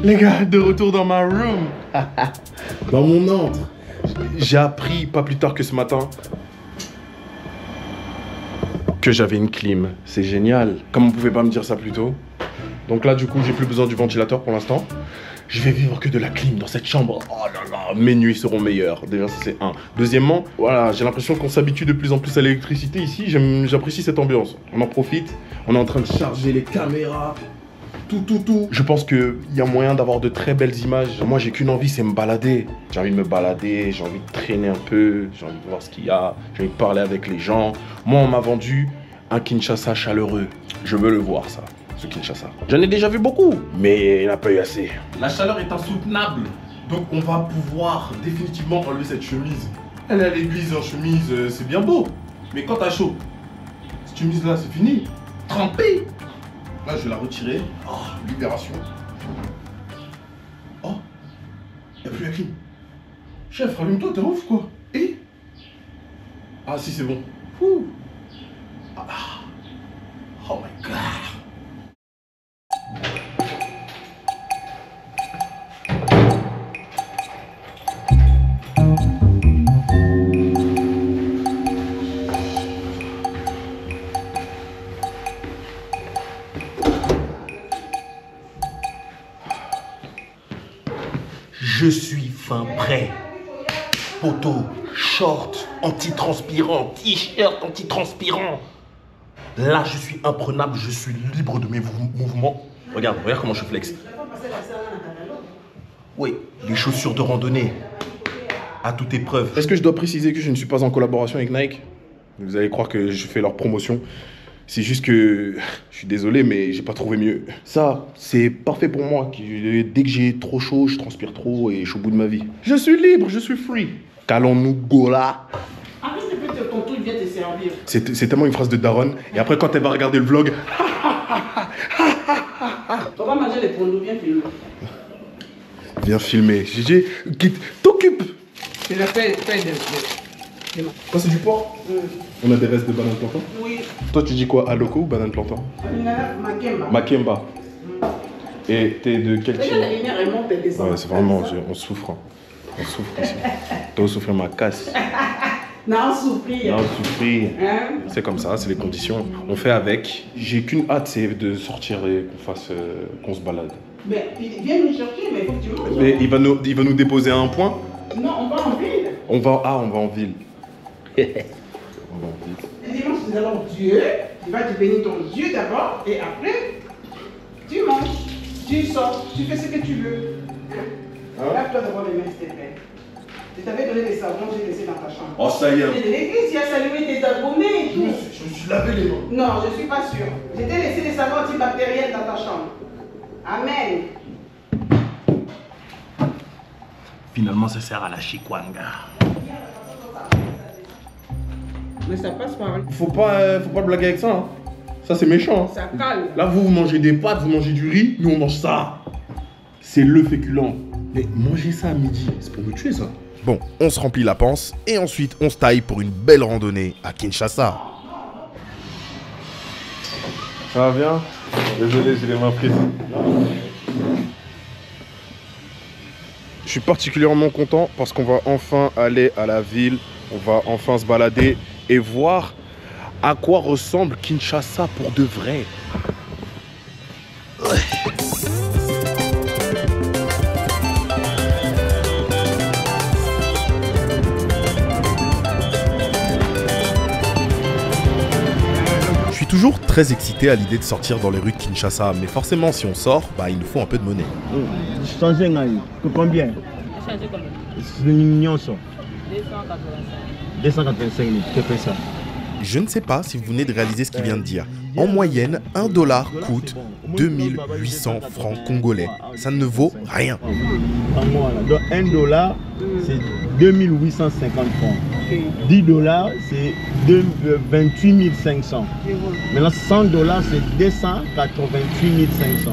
Les gars, de retour dans ma room. Dans mon antre. J'ai appris, pas plus tard que ce matin, que j'avais une clim. C'est génial. Comme on pouvait pas me dire ça plus tôt. Donc là, du coup, j'ai plus besoin du ventilateur pour l'instant. Je vais vivre que de la clim dans cette chambre. Oh là là, mes nuits seront meilleures. Déjà, ça c'est un. Deuxièmement, voilà, j'ai l'impression qu'on s'habitue de plus en plus à l'électricité ici. J'apprécie cette ambiance. On en profite. On est en train de charger les caméras. Tout. Je pense qu'il y a moyen d'avoir de très belles images. Moi, j'ai qu'une envie, c'est me balader. J'ai envie de me balader, j'ai envie de traîner un peu, j'ai envie de voir ce qu'il y a, j'ai envie de parler avec les gens. Moi, on m'a vendu un Kinshasa chaleureux. Je veux le voir, ça, ce Kinshasa. J'en ai déjà vu beaucoup, mais il n'y en a pas eu assez. La chaleur est insoutenable, donc on va pouvoir définitivement enlever cette chemise. Elle est à l'église en chemise, c'est bien beau. Mais quand t'as chaud, cette chemise-là, c'est fini. Trempée. Là, je vais la retirer. Oh, libération. Oh, il n'y a plus la clim. Chef, rallume-toi, t'es ouf quoi. Et ah, si, c'est bon. Ouh. Ah. Oh my god. Je suis fin prêt. Poteau, short, anti-transpirant, t-shirt anti-transpirant. Là, je suis imprenable, je suis libre de mes mouvements. Regarde comment je flex. Oui, les chaussures de randonnée. À toute épreuve. Est-ce que je dois préciser que je ne suis pas en collaboration avec Nike? Vous allez croire que je fais leur promotion. C'est juste que je suis désolé, mais j'ai pas trouvé mieux. Ça, c'est parfait pour moi. Dès que j'ai trop chaud, je transpire trop et je suis au bout de ma vie. Je suis libre, je suis free. Calons-nous, Gola. Après, ton truc vient te servir. C'est tellement une phrase de Daron. Et après, quand elle va regarder le vlog. On va manger les pondos, viens filmer. Viens filmer. Gigi, t'occupe. Je le fais Ça, c'est du porc. On a des restes de banane plantain. Oui. Toi, tu dis quoi? Aloko ou banane plantain? Makemba. Makemba. Et t'es de quel Déjà, team? la lumière, elle monte, elle descend. Ouais, c'est vraiment, on souffre. Hein. On souffre ici. T'as souffrir ma casse. Non, souffrir. Non, souffrir. Hein? C'est comme ça, c'est les conditions. On fait avec. J'ai qu'une hâte, c'est de sortir et qu'on se balade. Mais viens nous chercher, mais il faut que tu manges. Mais il va nous déposer à un point. Non, on va en ville. On va en ville. On va en ville. Le dimanche, nous allons Dieu. Tu vas te bénir ton Dieu d'abord et après, tu manges, tu sors, tu fais ce que tu veux. Lave-toi d'abord les mains, s'il te plaît. Je t'avais donné des savons, j'ai laissé dans ta chambre. Oh, ça y est. L'église, il a salué tes abonnés et tout. Je me suis lavé les mains. Non, je ne suis pas sûre. Je t'ai laissé des savons antibactériels dans ta chambre. Amen. Finalement, ça sert à la chikwanga. Mais ça passe par là. Faut pas blaguer avec ça. Hein. Ça, c'est méchant. Hein. Ça cale. Là, vous mangez des pâtes, vous mangez du riz, nous, on mange ça. C'est le féculent. Mais manger ça à midi, c'est pour me tuer, ça. Bon, on se remplit la panse et ensuite on se taille pour une belle randonnée à Kinshasa. Ça va bien? Désolé, j'ai les mains prises. Je suis particulièrement content parce qu'on va enfin aller à la ville, on va enfin se balader et voir à quoi ressemble Kinshasa pour de vrai. Je suis toujours très excité à l'idée de sortir dans les rues de Kinshasa, mais forcément si on sort, bah il nous faut un peu de monnaie. Changer combien? Changer combien? C'est une million ça. 285. 285 000, que fait ça? Je ne sais pas si vous venez de réaliser ce qu'il vient de dire. En moyenne, $1 coûte 2800 francs congolais. Ça ne vaut rien. Donc $1, c'est 2850 francs. $10, c'est 28 500. Maintenant, $100, c'est 288 500.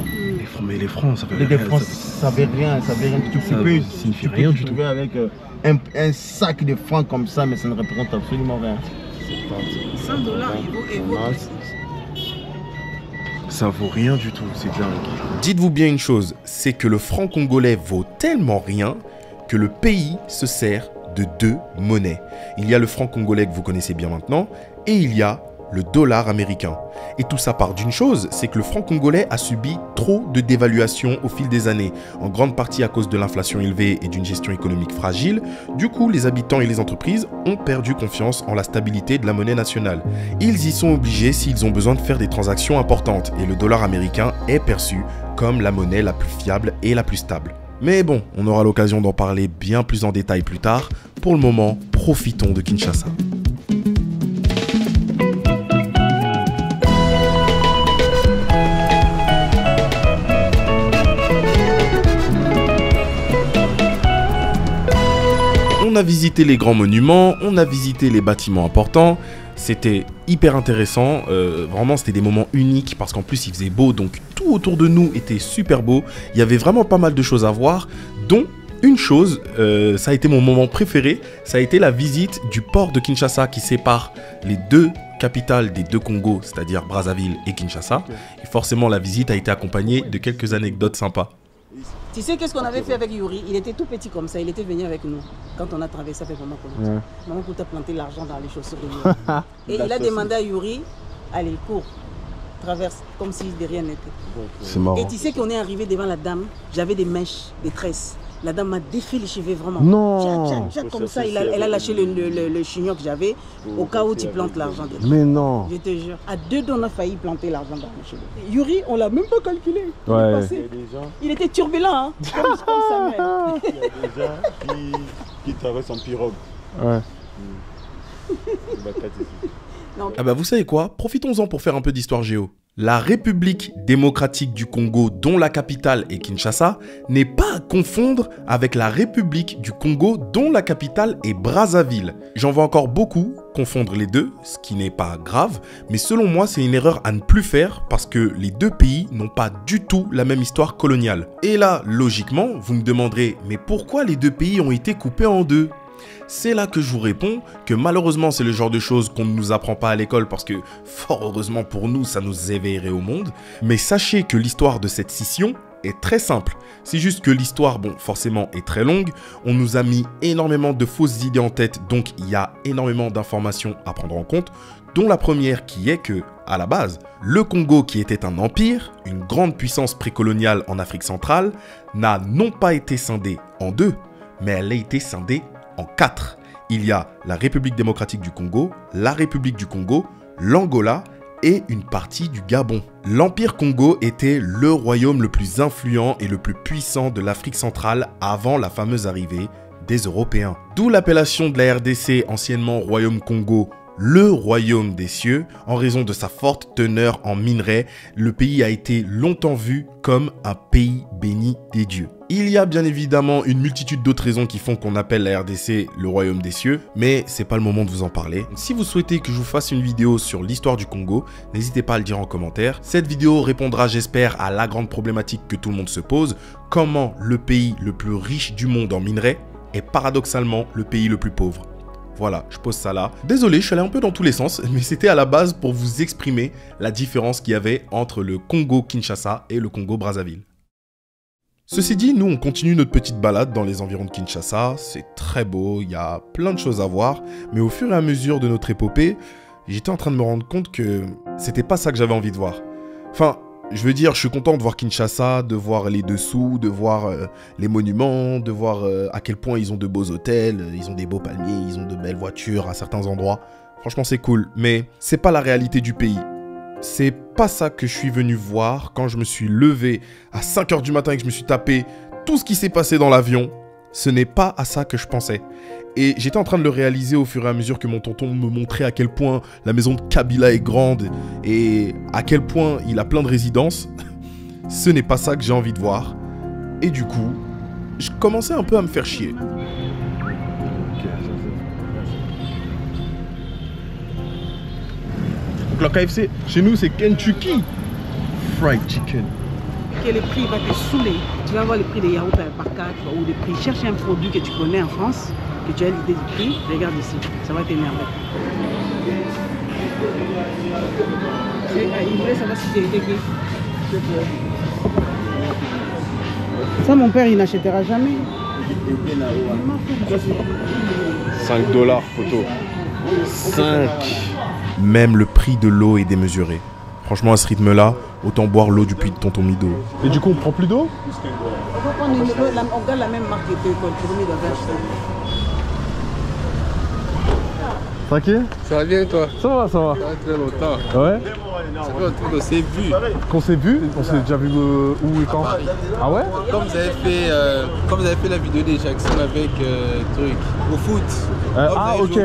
Mais les francs, ça veut Les rien. francs, ça veut rien, ça veut rien. Ça signifie rien du tout. Avec un sac de francs comme ça, mais ça ne représente absolument rien. $100, il vaut. Ça vaut rien du tout, c'est dingue. Dites-vous bien une chose, c'est que le franc congolais vaut tellement rien que le pays se sert de deux monnaies. Il y a le franc congolais que vous connaissez bien maintenant et il y a le dollar américain. Et tout ça part d'une chose, c'est que le franc congolais a subi trop de dévaluation au fil des années, en grande partie à cause de l'inflation élevée et d'une gestion économique fragile. Du coup, les habitants et les entreprises ont perdu confiance en la stabilité de la monnaie nationale. Ils y sont obligés s'ils ont besoin de faire des transactions importantes, et le dollar américain est perçu comme la monnaie la plus fiable et la plus stable. Mais bon, on aura l'occasion d'en parler bien plus en détail plus tard. Pour le moment, profitons de Kinshasa. On a visité les grands monuments, on a visité les bâtiments importants. C'était hyper intéressant, vraiment c'était des moments uniques parce qu'en plus il faisait beau, donc tout autour de nous était super beau. Il y avait vraiment pas mal de choses à voir, dont une chose, ça a été mon moment préféré, ça a été la visite du port de Kinshasa qui sépare les deux capitales des deux Congos, c'est-à-dire Brazzaville et Kinshasa. Et forcément la visite a été accompagnée de quelques anecdotes sympas. Tu sais qu'est-ce qu'on avait fait avec Yuri? Il était tout petit comme ça, il était venu avec nous quand on a traversé avec Maman Kouta. Maman Kouta a planté l'argent dans les chaussures de Yuri. Et il a demandé à Yuri, allez, cours, traverse, comme si de rien n'était. C'est marrant. Et tu sais qu'on est arrivé devant la dame, j'avais des mèches, des tresses. La dame m'a défait les cheveux vraiment. Non. Comme ça, elle a lâché le chignon que j'avais au cas où tu plantes l'argent dedans. Mais non. Je te jure, à deux on a failli planter l'argent dans les cheveux. Yuri, on l'a même pas calculé. Ouais. Il était turbulent, hein, comme sa mère. Il y a des gens qui traversent en pirogue. Ouais. Ah bah vous savez quoi, profitons-en pour faire un peu d'histoire géo. La République démocratique du Congo, dont la capitale est Kinshasa, n'est pas à confondre avec la République du Congo, dont la capitale est Brazzaville. J'en vois encore beaucoup confondre les deux, ce qui n'est pas grave, mais selon moi c'est une erreur à ne plus faire parce que les deux pays n'ont pas du tout la même histoire coloniale. Et là, logiquement, vous me demanderez, mais pourquoi les deux pays ont été coupés en deux ? C'est là que je vous réponds que malheureusement c'est le genre de choses qu'on ne nous apprend pas à l'école parce que fort heureusement pour nous ça nous éveillerait au monde. Mais sachez que l'histoire de cette scission est très simple. C'est juste que l'histoire, bon, forcément, est très longue. On nous a mis énormément de fausses idées en tête, donc il y a énormément d'informations à prendre en compte, dont la première qui est que, à la base, le Congo, qui était un empire, une grande puissance précoloniale en Afrique centrale, n'a non pas été scindé en deux, mais elle a été scindée en quatre. Il y a la République démocratique du Congo, la République du Congo, l'Angola et une partie du Gabon. L'Empire Congo était le royaume le plus influent et le plus puissant de l'Afrique centrale avant la fameuse arrivée des Européens. D'où l'appellation de la RDC, anciennement Royaume Congo, le royaume des cieux. En raison de sa forte teneur en minerais, le pays a été longtemps vu comme un pays béni des dieux. Il y a bien évidemment une multitude d'autres raisons qui font qu'on appelle la RDC le royaume des cieux, mais c'est pas le moment de vous en parler. Si vous souhaitez que je vous fasse une vidéo sur l'histoire du Congo, n'hésitez pas à le dire en commentaire. Cette vidéo répondra, j'espère, à la grande problématique que tout le monde se pose: comment le pays le plus riche du monde en minerais est paradoxalement le pays le plus pauvre. Voilà, je pose ça là. Désolé, je suis allé un peu dans tous les sens, mais c'était à la base pour vous exprimer la différence qu'il y avait entre le Congo-Kinshasa et le Congo-Brazzaville. Ceci dit, nous on continue notre petite balade dans les environs de Kinshasa, c'est très beau, il y a plein de choses à voir, mais au fur et à mesure de notre épopée, j'étais en train de me rendre compte que c'était pas ça que j'avais envie de voir. Enfin, je veux dire, je suis content de voir Kinshasa, de voir les dessous, de voir les monuments, de voir à quel point ils ont de beaux hôtels, ils ont des beaux palmiers, ils ont de belles voitures à certains endroits. Franchement, c'est cool, mais c'est pas la réalité du pays. C'est pas ça que je suis venu voir quand je me suis levé à 5 h du matin et que je me suis tapé tout ce qui s'est passé dans l'avion. Ce n'est pas à ça que je pensais. Et j'étais en train de le réaliser au fur et à mesure que mon tonton me montrait à quel point la maison de Kabila est grande et à quel point il a plein de résidences. Ce n'est pas ça que j'ai envie de voir. Et du coup, je commençais un peu à me faire chier. La KFC, chez nous, c'est Kentucky Fried Chicken. Que le prix va te saouler. Tu vas voir le prix des yaourts par 4 ou le prix. Cherche un produit que tu connais en France, que tu as l'idée du prix, regarde ici, ça va t'énerver. Il voulait savoir si j'ai été pris. Ça, mon père, il n'achètera jamais. 5 $, photo. 5. Même le prix de l'eau est démesuré. Franchement, à ce rythme-là, autant boire l'eau du puits de Tonton Mido. Et du coup, on prend plus d'eau? On va prendre on garde la même marque que Tonton Mido avait acheté. Tranquille? Ça va bien toi? Ça va, ça va. Ça va très longtemps. Ouais? Ça fait longtemps qu'on s'est vu. Qu'on s'est vu? On s'est déjà vu où et quand? Ah ouais? Comme vous avez fait la vidéo des Jackson avec truc, au foot. Ah ok.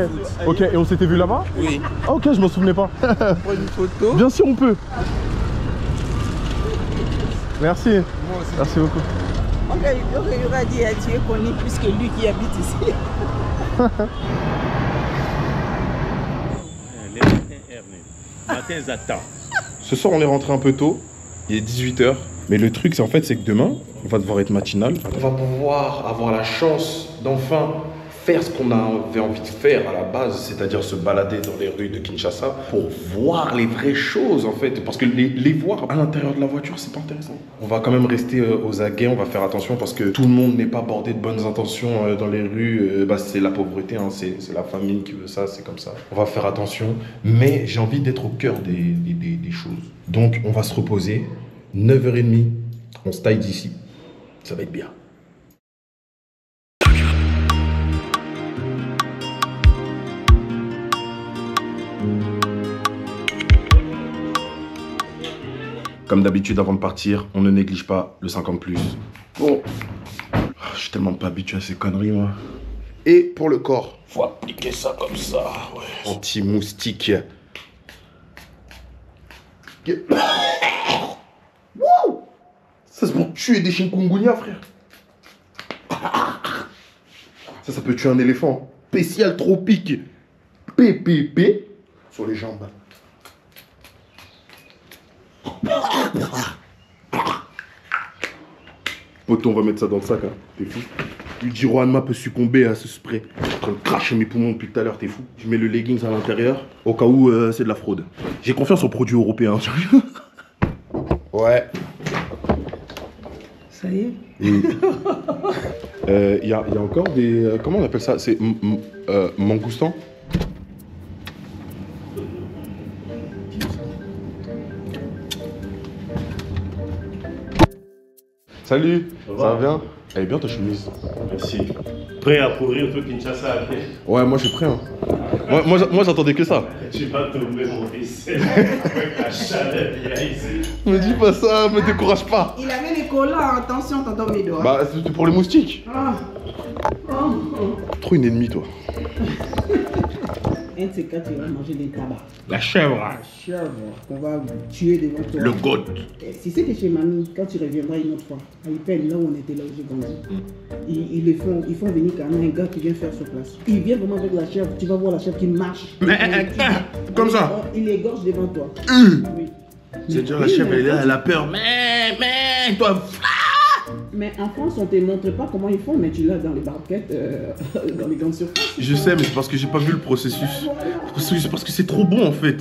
Ok, et on s'était vu là-bas? Oui. Ah ok, je m'en souvenais pas. Prends une photo? Bien sûr, on peut. Merci. Merci beaucoup. Ok, il aura dit tu es connu plus que lui qui habite ici. Ce soir, on est rentré un peu tôt. Il est 18 h. Mais le truc, c'est que demain, on va devoir être matinal. On va pouvoir avoir la chance d'enfin faire ce qu'on avait envie de faire à la base, c'est-à-dire se balader dans les rues de Kinshasa pour voir les vraies choses en fait. Parce que les voir à l'intérieur de la voiture, c'est pas intéressant. On va quand même rester aux aguets, on va faire attention parce que tout le monde n'est pas bordé de bonnes intentions dans les rues. C'est la pauvreté, hein, c'est la famine qui veut ça, c'est comme ça. On va faire attention, mais j'ai envie d'être au cœur des choses. Donc on va se reposer, 9 h 30, on se taille d'ici. Ça va être bien. Comme d'habitude, avant de partir, on ne néglige pas le 50+. Bon, je suis tellement pas habitué à ces conneries, moi. Et pour le corps, faut appliquer ça comme ça. Ouais. Anti-moustique. Wow, ça c'est pour tuer des chikungunya, frère. Ça peut tuer un éléphant. Spécial tropique. PPP sur les jambes. Poto, on va mettre ça dans le sac, hein. T'es fou? Luigi Rohanma peut succomber à ce spray. Je suis en train de cracher mes poumons depuis tout à l'heure, t'es fou? Je mets le leggings à l'intérieur, au cas où c'est de la fraude. J'ai confiance aux produits européens. Ouais. Ça y est. Il y a encore des... comment on appelle ça? C'est mangoustan. Salut, ça va bien? Elle est bien ta chemise. Merci. Prêt à courir tout Kinshasa après? Ouais, moi je suis prêt. Hein. Moi j'attendais que ça. Tu vas tomber mon fils. Avec la chaleur qu'il y a ici. Me dis pas ça, me décourage pas. Il avait les collants, attention, t'entends mes doigts. Bah, c'était pour les moustiques. Ah. Trop une ennemie, toi. Un de ces quatre, tu vas manger des tabacs. La chèvre. La chèvre qu'on va tuer devant toi. Le goat. Si c'était chez mamie, quand tu reviendras une autre fois, à Ipel, là où on était, là où j'ai grandi, ils font venir quand même un gars qui vient faire sur place. Il vient vraiment avec la chèvre, tu vas voir la chèvre qui marche. Comme ça. Il égorge devant toi. Oui. C'est-à-dire la chèvre, elle est là, elle a peur. Mais, toi. Mais en France, on te montre pas comment ils font, mais tu l'as dans les barquettes, dans les grandes surfaces. Je sais, mais c'est parce que j'ai pas vu le processus. C'est parce que c'est trop bon en fait.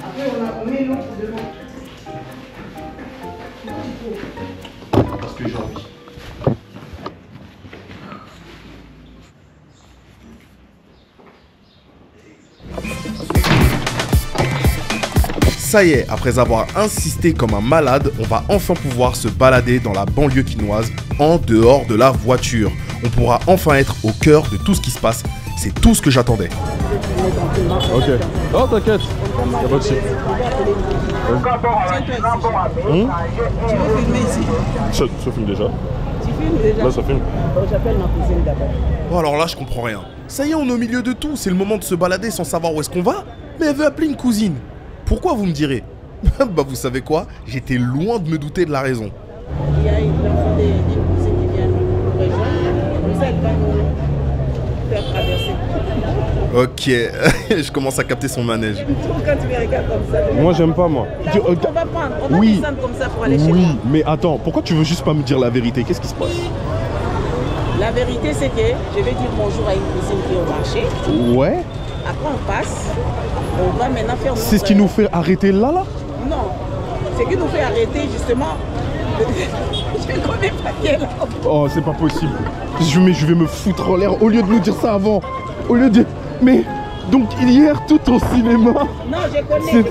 Après, on met l'autre devant. Parce que j'ai envie. Ça y est, après avoir insisté comme un malade, on va enfin pouvoir se balader dans la banlieue quinoise en dehors de la voiture. On pourra enfin être au cœur de tout ce qui se passe. C'est tout ce que j'attendais. Ok. Oh, t'inquiète. Y'a pas de souci. Tu veux filmer ici? Ça filme déjà. Tu filmes déjà? Là, ça filme. J'appelle ma cousine d'abord. Oh, alors là, je comprends rien. Ça y est, on est au milieu de tout. C'est le moment de se balader sans savoir où est-ce qu'on va. Mais elle veut appeler une cousine. Pourquoi, vous me direz? Bah, vous savez quoi? J'étais loin de me douter de la raison. Il y a une personne d'une cousine qui vient nous rejoindre. Comme ça, elle va nous faire traverser. Ok, je commence à capter son manège. Quand tu me regardes comme ça. Moi, j'aime pas, moi. On va prendre, on va descendre comme ça pour aller chez moi. Oui, mais attends, pourquoi tu veux juste pas me dire la vérité? Qu'est-ce qui se passe? La vérité, c'est que je vais dire bonjour à une cousine qui est au marché. Ouais. Après, on passe. On va maintenant faire... C'est ce qui nous fait arrêter là? Non. Ce qui nous fait arrêter, justement... je ne connais pas qui est là. Oh, c'est pas possible. Je vais me foutre en l'air au lieu de nous dire ça avant. Au lieu de... Mais... Donc, hier, tout au cinéma... Non, je connais.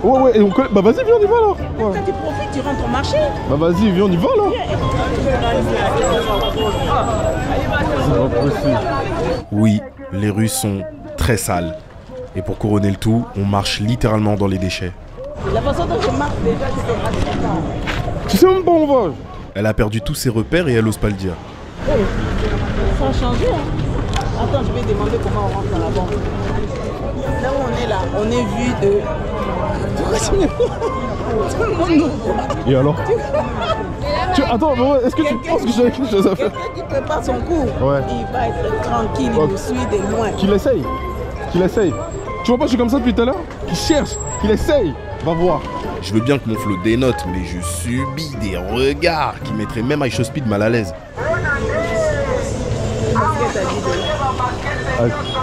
Ouais, et on connaît... Bah, vas-y, viens, on y va, alors. Quand tu profites, tu rentres au marché. Bah, vas-y, viens, on y va, là. C'est pas possible. Oui, les rues sont très sales. Et pour couronner le tout, on marche littéralement dans les déchets. La façon dont je marche déjà, tu te racontes. Tu sais même pas où on va. Elle a perdu tous ses repères et elle ose pas le dire. Ça a changé, hein. Attends, je vais demander comment on rentre dans la banque. Là où on est là, on est vu de... Tout le monde nous voit. Et alors? Attends, est-ce que tu penses que j'ai quelque chose à faire? Quelqu'un qui prépare son cours, il va être tranquille, il nous suit de loin. Qu'il essaye. Tu vois pas, je suis comme ça depuis tout à l'heure? Qu'il cherche, qu'il essaye. Va voir. Je veux bien que mon flow dénote, mais je subis des regards qui mettraient même Aisha Speed mal à l'aise.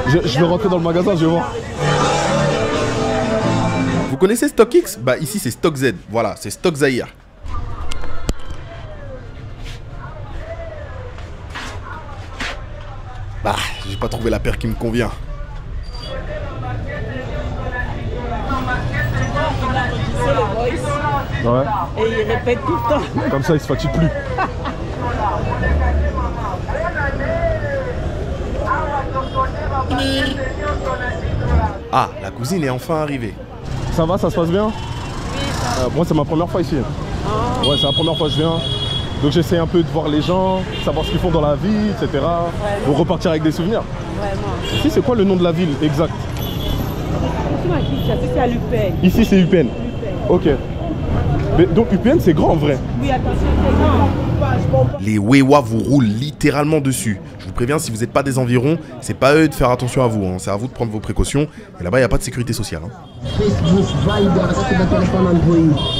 Je vais rentrer dans le magasin, je vais voir. Vous connaissez StockX? Bah ici c'est StockZ, voilà, c'est Stock Zahir. Bah, j'ai pas trouvé la paire qui me convient. Ouais. Et il répète tout le temps. Comme ça il se fatigue plus. Ah, la cousine est enfin arrivée. Ça va, ça se passe bien? Moi c'est ma première fois ici. Ouais, c'est la première fois que je viens. Donc j'essaie un peu de voir les gens, savoir ce qu'ils font dans la vie, etc. Pour repartir avec des souvenirs. Vraiment. Ici c'est quoi le nom de la ville exact? Ici c'est à l'UPN. Ici c'est UPN. Ok. Mais donc UPN c'est grand en vrai. Oui, attention, c'est grand. Les Wewa vous roulent littéralement dessus. Je vous préviens, si vous n'êtes pas des environs, c'est pas eux de faire attention à vous, hein. C'est à vous de prendre vos précautions. Et là-bas, il n'y a pas de sécurité sociale. Hein.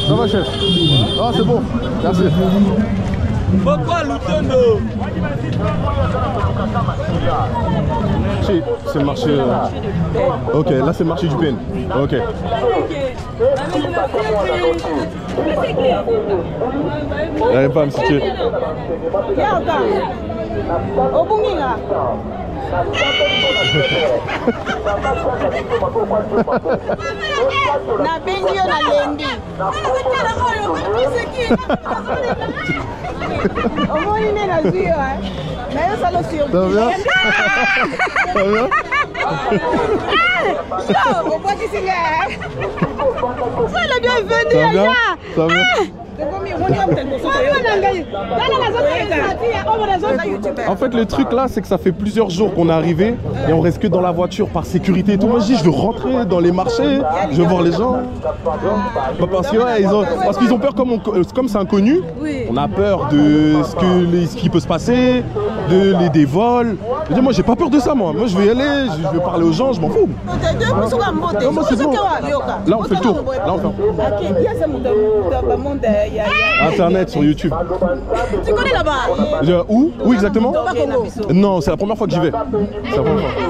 Ça va, chef? Ah, c'est bon. Merci. Pourquoi Lutondo? C'est le marché. Ok, là c'est le marché du PN. Ok. N'allez pas à me situer. Na bengi yo na lendi. Omoni ne na zio na yo salo sur. Ça va bien? Ça va bien? On voit qu'ici sois le bienvenu. Ça va bien? Ça va bien? En fait le truc là c'est que ça fait plusieurs jours qu'on est arrivé et on reste que dans la voiture par sécurité et tout. Moi je dis je veux rentrer dans les marchés, je veux voir les gens. Parce que ouais, qu'ils ont peur comme c'est inconnu, on a peur de ce qui peut se passer, des vols. Je dis moi j'ai pas peur de ça moi je vais y aller, je vais parler aux gens, je m'en fous. Non, moi, c'est bon. Là on fait le tour, là on fait. Internet sur YouTube. Tu connais là-bas? Où exactement? Non, c'est la première fois que j'y vais. C'est la première fois.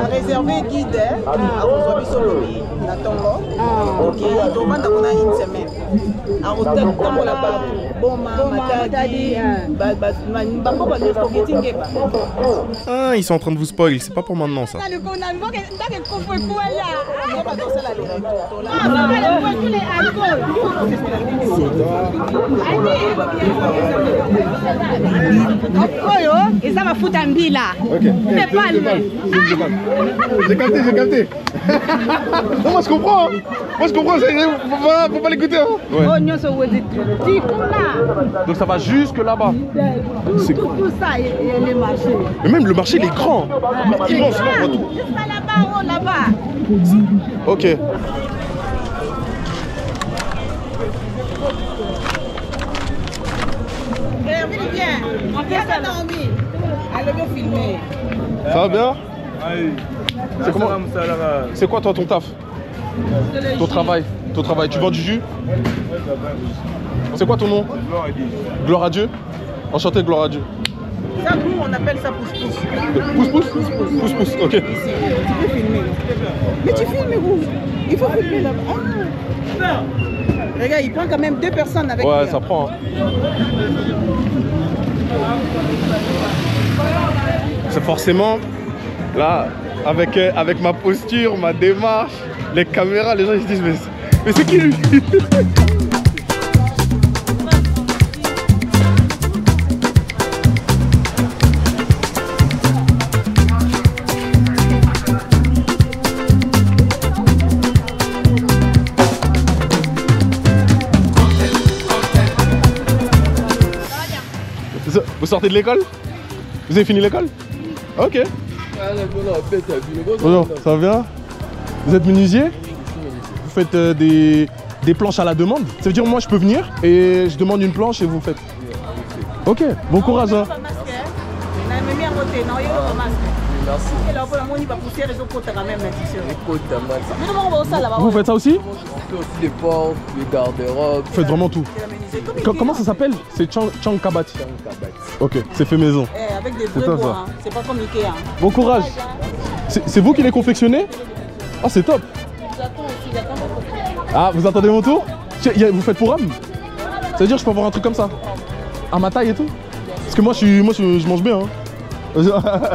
À réserver guide à Rosobi Solomi, Natongo. Ok, il doit vendre une semaine. À Rosobi Solomi là-bas. Ah, ils sont en train de vous spoil, c'est pas pour maintenant ça. Oyo, eza mafuta mbila. Ok. J'ai capté. Non, moi je comprends. Hein. Moi je comprends, faut pas l'écouter. Hein. Ouais. Donc ça va jusque là-bas. C'est tout ça, et les marchés. Mais même le marché il est grand. Immense, là, tout. Jusqu'à là-bas, là-bas. Ok. Ça va bien? C'est quoi toi ton taf? Ton travail, tu vends du jus? C'est quoi ton nom? Gloire à Dieu. Enchanté, gloire à Dieu. Ça, nous, on appelle ça pousse-pousse. Pousse-pousse, ok. Tu peux filmer. Mais tu filmes où? Il faut filmer là-bas. Regarde, il prend quand même 2 personnes avec lui. Ouais, ça prend. Hein. C'est forcément, là, avec ma posture, ma démarche, les caméras, les gens ils se disent mais c'est qui lui? Vous sortez de l'école? Vous avez fini l'école? Ok. Bonjour, ça va bien? Vous êtes menuisier? Vous faites des planches à la demande? Ça veut dire moi je peux venir et je demande une planche et vous faites? Ok, bon courage hein. Vous faites ça aussi? On fait aussi des portes, des garde-robes. Vous faites vraiment tout. Comment ça s'appelle? C'est Chang Kabati. Ok, c'est fait maison. Avec des vrais bois, hein. C'est pas comme Ikea. Hein. Bon courage. C'est vous qui les confectionnez? Ah c'est top. Ah vous attendez mon tour? Vous faites pour homme? Ça veut dire que je peux avoir un truc comme ça? À ma taille et tout? Parce que moi je mange bien. Hein.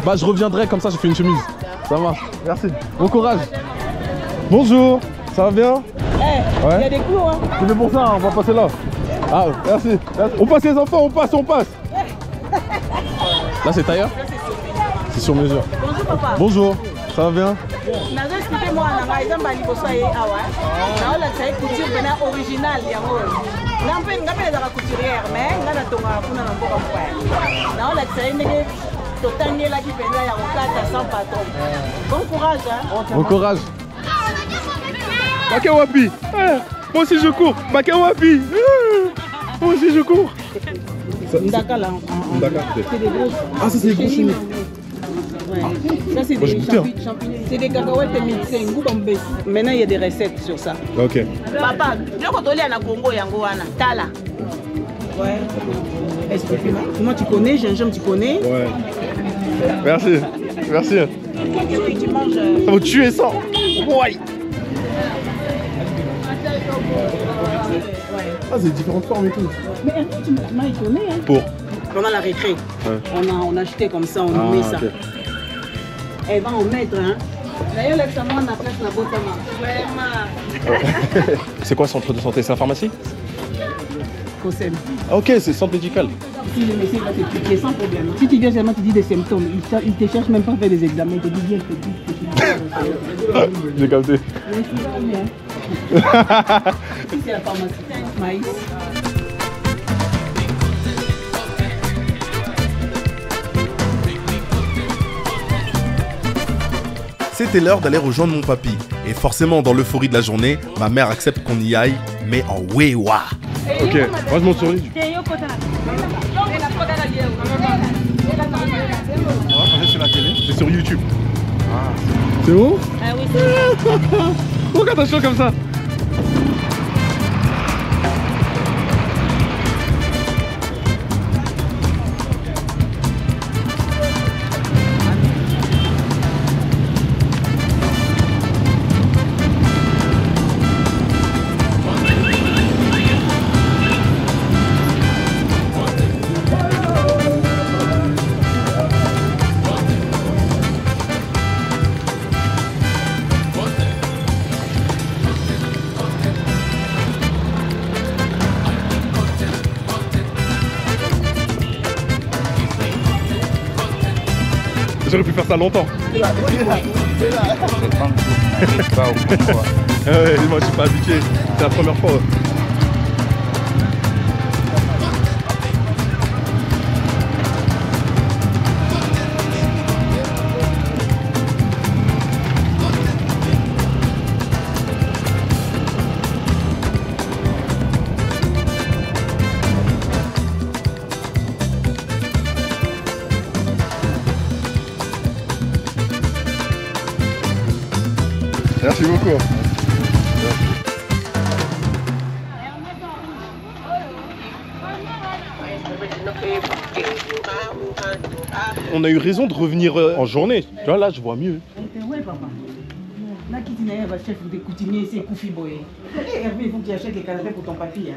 Bah je reviendrai comme ça, je fais une chemise. Ça marche. Merci. Bon courage. Bonjour. Ça va bien? Il y a des cours hein. C'est fait pour ça, on va passer là. Ah merci. On passe les enfants, on passe. Là c'est tailleur? C'est sur mesure. Bonjour papa. Bonjour. Ça va bien? Expliquez-moi, par exemple, à Libosoye, c'est une couture originale. Je suis une couturière, mais je suis sans patron. Bon courage. Bon courage. Makawapi. Moi aussi je cours. Makawapi. Moi aussi je cours. Ndaka là. C'est des grosses. Ah ça c'est des grosses chemises. Ouais. Ça c'est des champignons. C'est des cacahuètes mixées. Maintenant il y a des recettes sur ça. Ok. Papa, je vais aller à Congo Yangoana. Tala. Ouais. Est-ce que moi tu connais, gingembre tu connais? Ouais. Merci. Merci. Tu manges. Ça va tuer ça. Ouais. Ah, c'est différentes formes et tout. Mais tu m'as étonné, hein. Pour Pendant la récré, ouais. on a acheté comme ça, on met ça. Okay. Elle va en mettre, hein. D'ailleurs, l'examen, on a place la botte à main. Vraiment. C'est quoi centre de santé? C'est la pharmacie? Conseil. Ah, ok, c'est centre médical. Si le médecin va te piquer sans problème. Si tu viens seulement, tu dis des symptômes. Il te cherche même pas à faire des examens. Il te dit viens, J'ai capté. Si c'est la pharmacie, maïs. C'était l'heure d'aller rejoindre mon papy. Et forcément, dans l'euphorie de la journée, ma mère accepte qu'on y aille, mais en wewa. Ok, moi je monte sur lui. C'est la télé. C'est sur YouTube. C'est bon? Ah oui, c'est bon. Pourquoi t'as chaud comme ça? J'aurais pu faire ça longtemps. Ouais, moi je suis pas habitué, c'est la première fois. Merci beaucoup. On a eu raison de revenir en journée. Tu vois, là, je vois mieux. Ouais, papa. Là, qui dit va chef des coutiniers, c'est Koufi Boye. Hervé, il faut que tu achètes des canapés pour ton papy. Hein.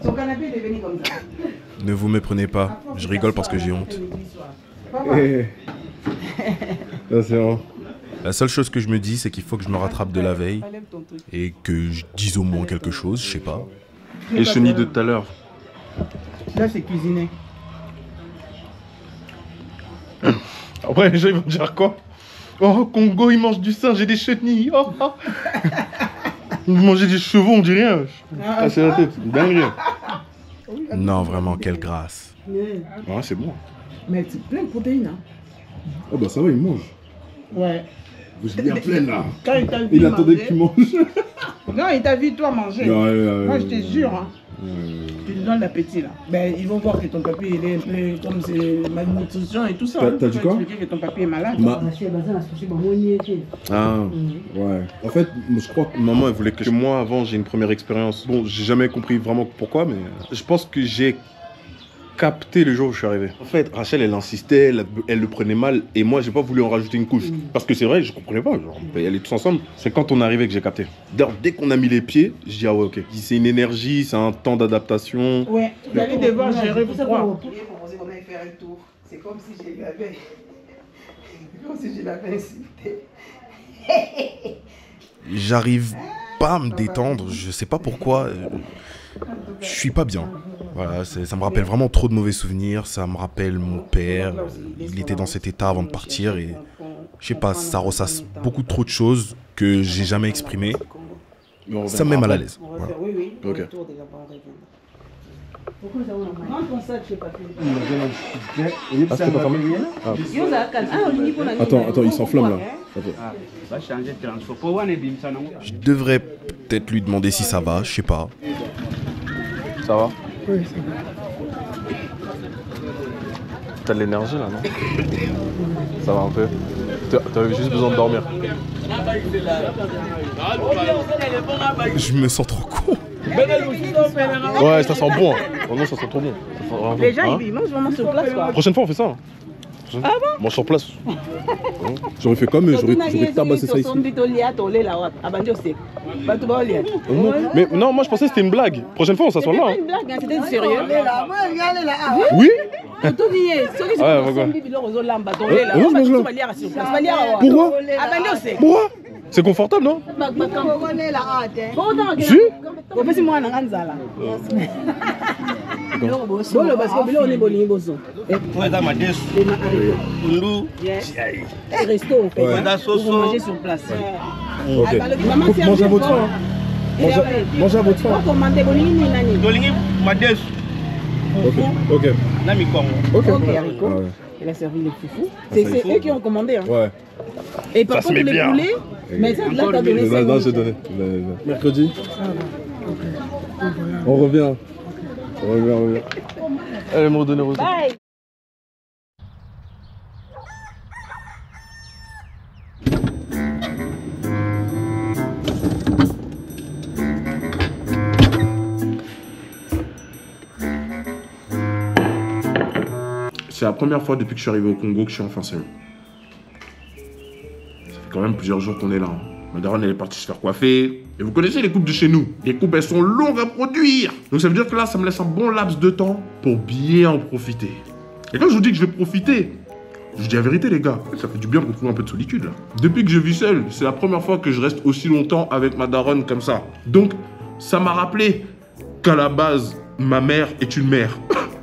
Son canapé est devenu comme ça. Ne vous méprenez pas, je rigole parce que j'ai honte. C'est bon. La seule chose que je me dis, c'est qu'il faut que je me rattrape de la veille et que je dise au moins quelque chose, je sais pas. Et chenille de tout à l'heure. Là, c'est cuisiné. Après, les gens ils vont dire quoi? Oh, Congo, ils mangent du singe et des chenilles. Oh, oh. Ils mangeaient des chevaux, on dit rien. Ah, c'est la tête, dingue. Non, vraiment, quelle grâce. Ouais, c'est bon. Mais c'est plein de protéines. Hein. Oh, bah ça va, ils mangent. Ouais. Vous êtes bien plein là. Quand il t'a vu il attendait que tu manges. Non, il t'a vu toi manger. Moi, je te jure. Hein. Tu te donnes l'appétit là. Ben, ils vont voir que ton papy il est un peu comme c'est malnutrition et tout ça. T'as dit quoi? Tu veux dire que ton papy est malade. Ah, ouais. En fait, je crois que maman elle voulait que moi avant j'ai une première expérience. Bon, j'ai jamais compris vraiment pourquoi, mais je pense que j'ai capté le jour où je suis arrivé. En fait, Rachel elle insistait, elle le prenait mal et moi j'ai pas voulu en rajouter une couche. Parce que c'est vrai, je comprenais pas, genre, on peut y aller tous ensemble. C'est quand on est arrivé que j'ai capté. D'ailleurs, dès qu'on a mis les pieds, je dis ah ouais ok. C'est une énergie, c'est un temps d'adaptation. Ouais, vous allez devoir gérer pour toi. Il est proposé qu'on aille faire un tour. C'est comme si je l'avais. Comme si je l'avais insulté. J'arrive pas à me détendre, je sais pas pourquoi. Je suis pas bien. Voilà, ça me rappelle vraiment trop de mauvais souvenirs. Ça me rappelle mon père. Il était dans cet état avant de partir et je sais pas, ça ressasse beaucoup trop de choses que j'ai jamais exprimées. Ça me met mal à l'aise. Voilà. Ok. Attends, il s'enflamme là. Je devrais peut-être lui demander si ça va, je sais pas. Ça va? Oui, ça va. T'as de l'énergie là, non? Ça va un peu? T'avais juste besoin de dormir. Je me sens trop con. Ouais, ça sent bon. Vraiment, ça sent trop bon. Ça Les gens, ils mangent vraiment sur place, quoi. Prochaine fois, on fait ça. Ah bon? Mange sur place. J'aurais fait comme eux, j'aurais tabassé ça ici. Mais non, moi je pensais que c'était une blague. Prochaine fois, on s'assoit là. C'était pas une blague, c'était sérieux. Oui? Ouais, pourquoi? Pourquoi? C'est confortable, non? Si? Resto, on fait. Vous mangez sur place. Ok. Mangez à votre faim. Mangez à votre faim. Ok. Ok. Il a servi les foufous. C'est eux qui ont commandé. Hein. Ouais. Et par contre, les poulets, mais ça, là, t'as donné ça. Non, j'ai donné. Mercredi. On revient. On revient. Allez, me redonner. Bye. C'est la première fois depuis que je suis arrivé au Congo que je suis enfin seul. Ça fait quand même plusieurs jours qu'on est là. Hein. Ma daronne, elle est partie se faire coiffer. Et vous connaissez les coupes de chez nous. Les coupes, elles sont longues à produire. Donc ça veut dire que là, ça me laisse un bon laps de temps pour bien en profiter. Et quand je vous dis que je vais profiter, je vous dis la vérité, les gars. Ça fait du bien de retrouver un peu de solitude, là. Depuis que je vis seul, c'est la première fois que je reste aussi longtemps avec ma daronne comme ça. Donc, ça m'a rappelé qu'à la base, ma mère est une mère.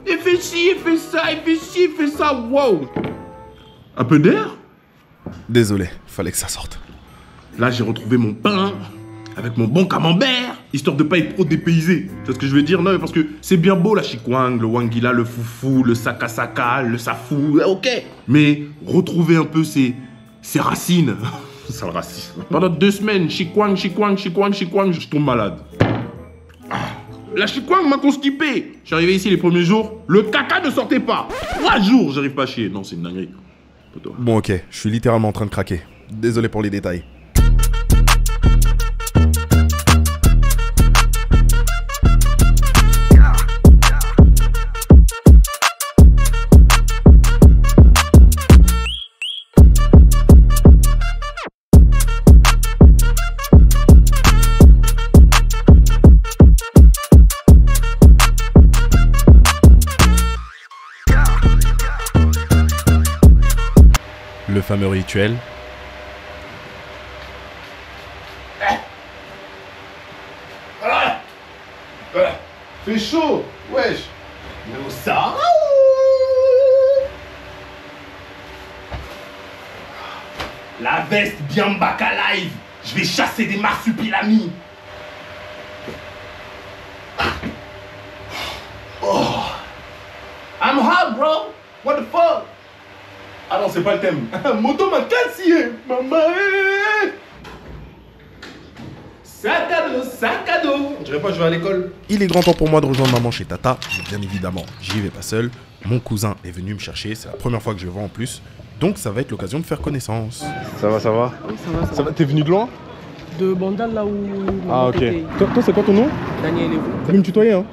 Il fait ci, il fait ça, il fait ci, il fait ça, wow. Un peu d'air? Désolé, fallait que ça sorte. Là, j'ai retrouvé mon pain avec mon bon camembert, histoire de pas être trop dépaysé. C'est ce que je veux dire? Non, mais parce que c'est bien beau la chikwang, le wangila, le foufou, le sakasaka, le safou, ok. Mais retrouver un peu ses racines, c'est le racisme. Pendant 2 semaines, chikwang, je tombe malade. La chikwang m'a constipé. Je suis arrivé ici les premiers jours, le caca ne sortait pas. 3 jours, j'arrive pas à chier. Non, c'est une dinguerie. Bon, ok, je suis littéralement en train de craquer. Désolé pour les détails. Le fameux rituel. Fait chaud, wesh. Nous sommes. La veste bien baka live. Je vais chasser des marsupilamis. Oh. I'm hot, bro. What the fuck? Ah non, c'est pas le thème. Moto m'a cassé, maman. Sac à dos. On dirait pas que je vais à l'école. Il est grand temps pour moi de rejoindre maman chez Tata. Mais bien évidemment, j'y vais pas seul. Mon cousin est venu me chercher. C'est la première fois que je le vois en plus. Donc ça va être l'occasion de faire connaissance. Ça va, ça va? Oui, ça va. T'es venu de loin? De Bandal, là où... Ah, ok. Toi, c'est quoi ton nom? Daniel et vous? Tu veux me tutoyer, hein?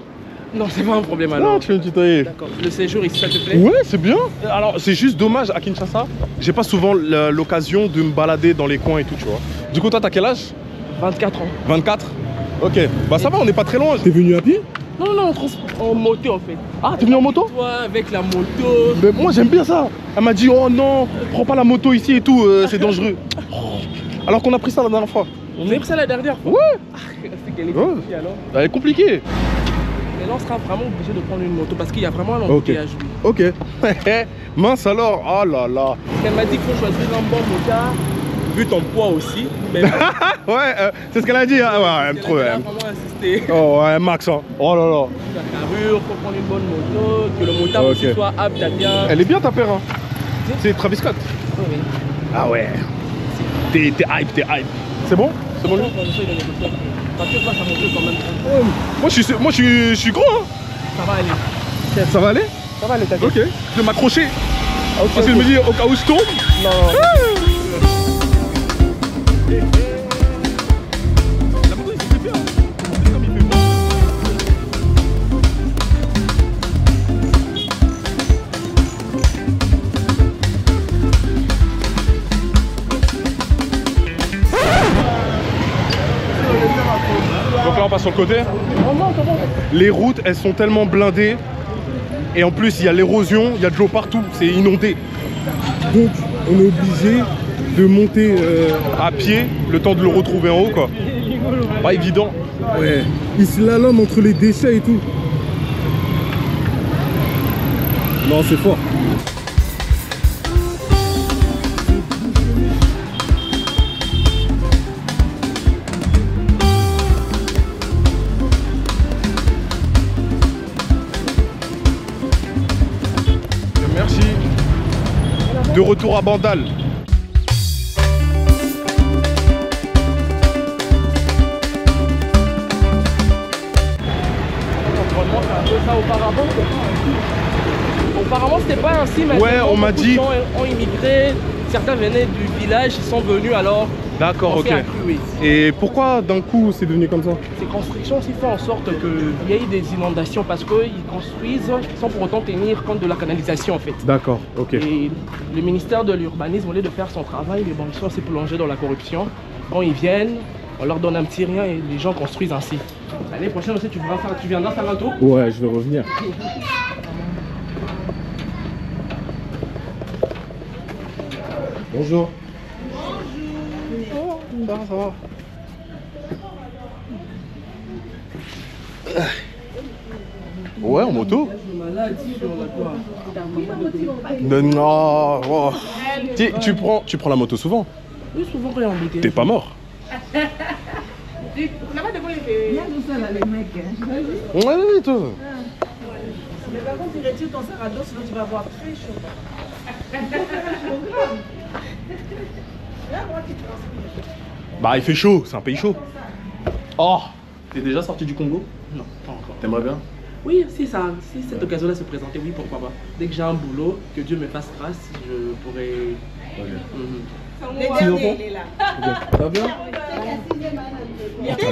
Non, c'est pas un problème alors. Non, tu veux me tutoyer. D'accord. Le séjour ici, ça te plaît? Ouais, c'est bien. Alors, c'est juste dommage à Kinshasa. J'ai pas souvent l'occasion de me balader dans les coins et tout, tu vois. Du coup, toi, t'as quel âge? 24 ans. 24? Ok. Bah, ça va, on n'est pas très loin. T'es venu à pied? Non, non, en moto en fait. Ah, t'es venu en moto? Ouais, avec la moto. Mais moi, j'aime bien ça. Elle m'a dit, oh non, prends pas la moto ici et tout, c'est dangereux. Alors qu'on a pris ça la dernière fois. On a pris ça la dernière fois? Ouais. C'est qu'elle est compliquée alors? Elle est compliquée. Mais là, on sera vraiment obligé de prendre une moto parce qu'il y a vraiment un embouteillage. Ok. Mince alors, oh là là. Elle m'a dit qu'il faut choisir un bon motard, vu ton poids aussi. Mais... ouais, c'est ce qu'elle a dit. Hein. Ouais, elle aime trop. Elle a vraiment insisté. Oh ouais, max. Hein. Oh là là. La carrure, faut prendre une bonne moto, que le motard aussi soit apte à bien. Elle est bien ta paire. Hein. C'est Travis Scott. Oh, oui. Ah ouais. T'es hype, t'es hype. C'est bon? C'est bon lui? Moi je suis gros hein. Ça va aller. Ça va aller? Ça va aller, t'inquiète. Ok. Je vais m'accrocher. Okay, parce que je me dis au cas où je tombe. Non. sur le côté. Les routes, elles sont tellement blindées. Et en plus, il y a l'érosion, il y a de l'eau partout, c'est inondé. Donc, on est obligé de monter à pied le temps de le retrouver en haut, quoi. Pas évident. Ouais, il slalom entre les déchets et tout. Non, c'est fort. Merci. De retour à Bandal. Auparavant, c'était pas ainsi, mais ouais, on m'a dit. Les gens ont immigré, certains venaient du village, ils sont venus alors. D'accord, ok. Et pourquoi d'un coup c'est devenu comme ça? Ces constructions aussi font en sorte qu'il y ait des inondations parce qu'ils construisent sans pour autant tenir compte de la canalisation en fait. D'accord, ok. Et le ministère de l'Urbanisme, au lieu de faire son travail, mais bon, ils sont assez plongés dans la corruption. Quand ils viennent, on leur donne un petit rien et les gens construisent ainsi. L'année prochaine aussi, tu viendras faire un tour? Ouais, je vais revenir. Bonjour. Bonjour. Ça va. Ouais, en moto. Non. Oh. Tu prends la moto souvent? Oui, souvent quand il y a embouteillage. T'es pas mort? Il y a tout ça là, les mecs. Ouais, toi. Mais par contre, tu retires ton sac à dos, sinon tu vas avoir très chaud. Bah, il fait chaud, c'est un pays chaud. Oh, t'es déjà sorti du Congo? Non, pas encore. T'aimerais bien? Oui, si cette occasion-là se présentait, oui, pourquoi pas. Dès que j'ai un boulot, que Dieu me fasse grâce, je pourrais... Le dernier, il est là. Ça va bien?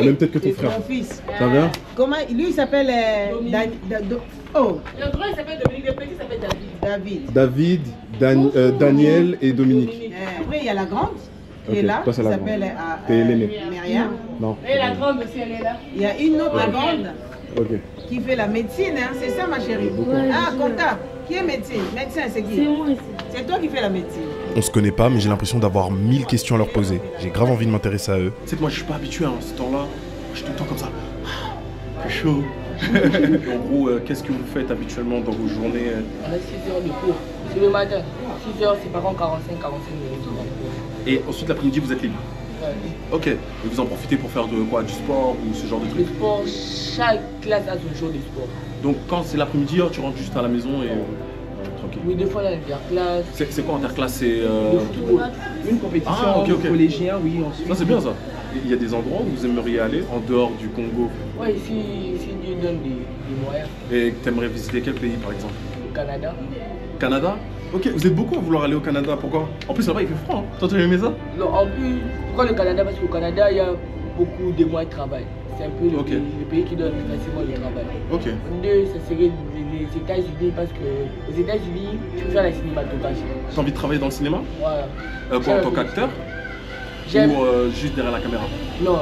Même peut-être que ton frère. Mon fils. Ça va bien? Comment? Lui, il s'appelle... Oh. Le grand, il s'appelle Dominique, le petit s'appelle David. David, Daniel et Dominique. Après, il y a la grande qui Ok, est là, toi, qui c'est la s'appelle T'es l'aîné. Myriam. Non. Et la grande aussi, elle est là. Il y a une autre grande Ok. qui fait la médecine, hein. C'est ça ma chérie. Ah, comptable. Qui est médecin? Médecin, c'est qui? C'est moi. C'est toi qui fais la médecine. On se connaît pas, mais j'ai l'impression d'avoir 1000 questions à leur poser. J'ai grave envie de m'intéresser à eux. Tu sais que moi je suis pas habitué à ce temps-là. Je suis tout le temps comme ça. C'est chaud. En gros, qu'est-ce que vous faites habituellement dans vos journées? On a 6 heures de cours. C'est le matin. 6 heures, c'est par contre 45 minutes. Et ensuite l'après-midi vous êtes libre? Ouais. Ok. Et vous en profitez pour faire de quoi? Du sport ou ce genre de Le trucs? sport, chaque classe a son jour de sport. Donc quand c'est l'après-midi, tu rentres juste à la maison et tranquille. Oui, des fois il y a l'interclasse. C'est quoi interclasse? C'est Le football. Une compétition collégien, oui. Ensuite. Ça c'est bien ça. Il y a des endroits où vous aimeriez aller en dehors du Congo? Ouais, ici Dieu donne des moyens. Et t'aimerais visiter quel pays par exemple? Le Canada. Canada? Ok, vous êtes beaucoup à vouloir aller au Canada, pourquoi? En plus là-bas il fait froid, hein. Toi tu as aimé ça? Non, en plus, pourquoi le Canada? Parce qu'au Canada il y a beaucoup de moyens de travail. C'est un peu le pays qui donne facilement le travail. Ok. Deux, ça serait les États-Unis parce que aux États-Unis, tu fais la cinématographie. T'as envie de travailler dans le cinéma? Voilà. Quoi, en tant qu'acteur? Ou juste derrière la caméra? Non,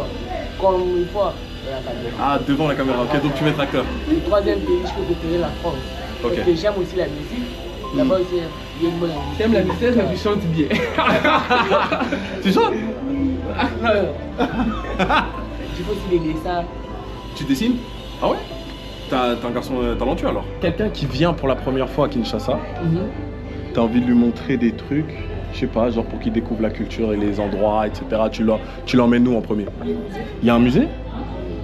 comme une fois derrière la caméra. Ah, devant la caméra, ok, donc tu veux être acteur? Le troisième pays, je peux préférer la France. Ok. Parce que j'aime aussi la musique. Là-bas aussi, il y a une bonne musique. T'aimes la musique, mais tu chantes bien. Tu chantes? Tu peux aussi les dessins. Tu dessines? Ah ouais? T'es un garçon talentueux alors? Quelqu'un qui vient pour la première fois à Kinshasa, t'as envie de lui montrer des trucs, je sais pas, genre pour qu'il découvre la culture et les endroits, etc. Tu l'emmènes où en premier? Il y a un musée?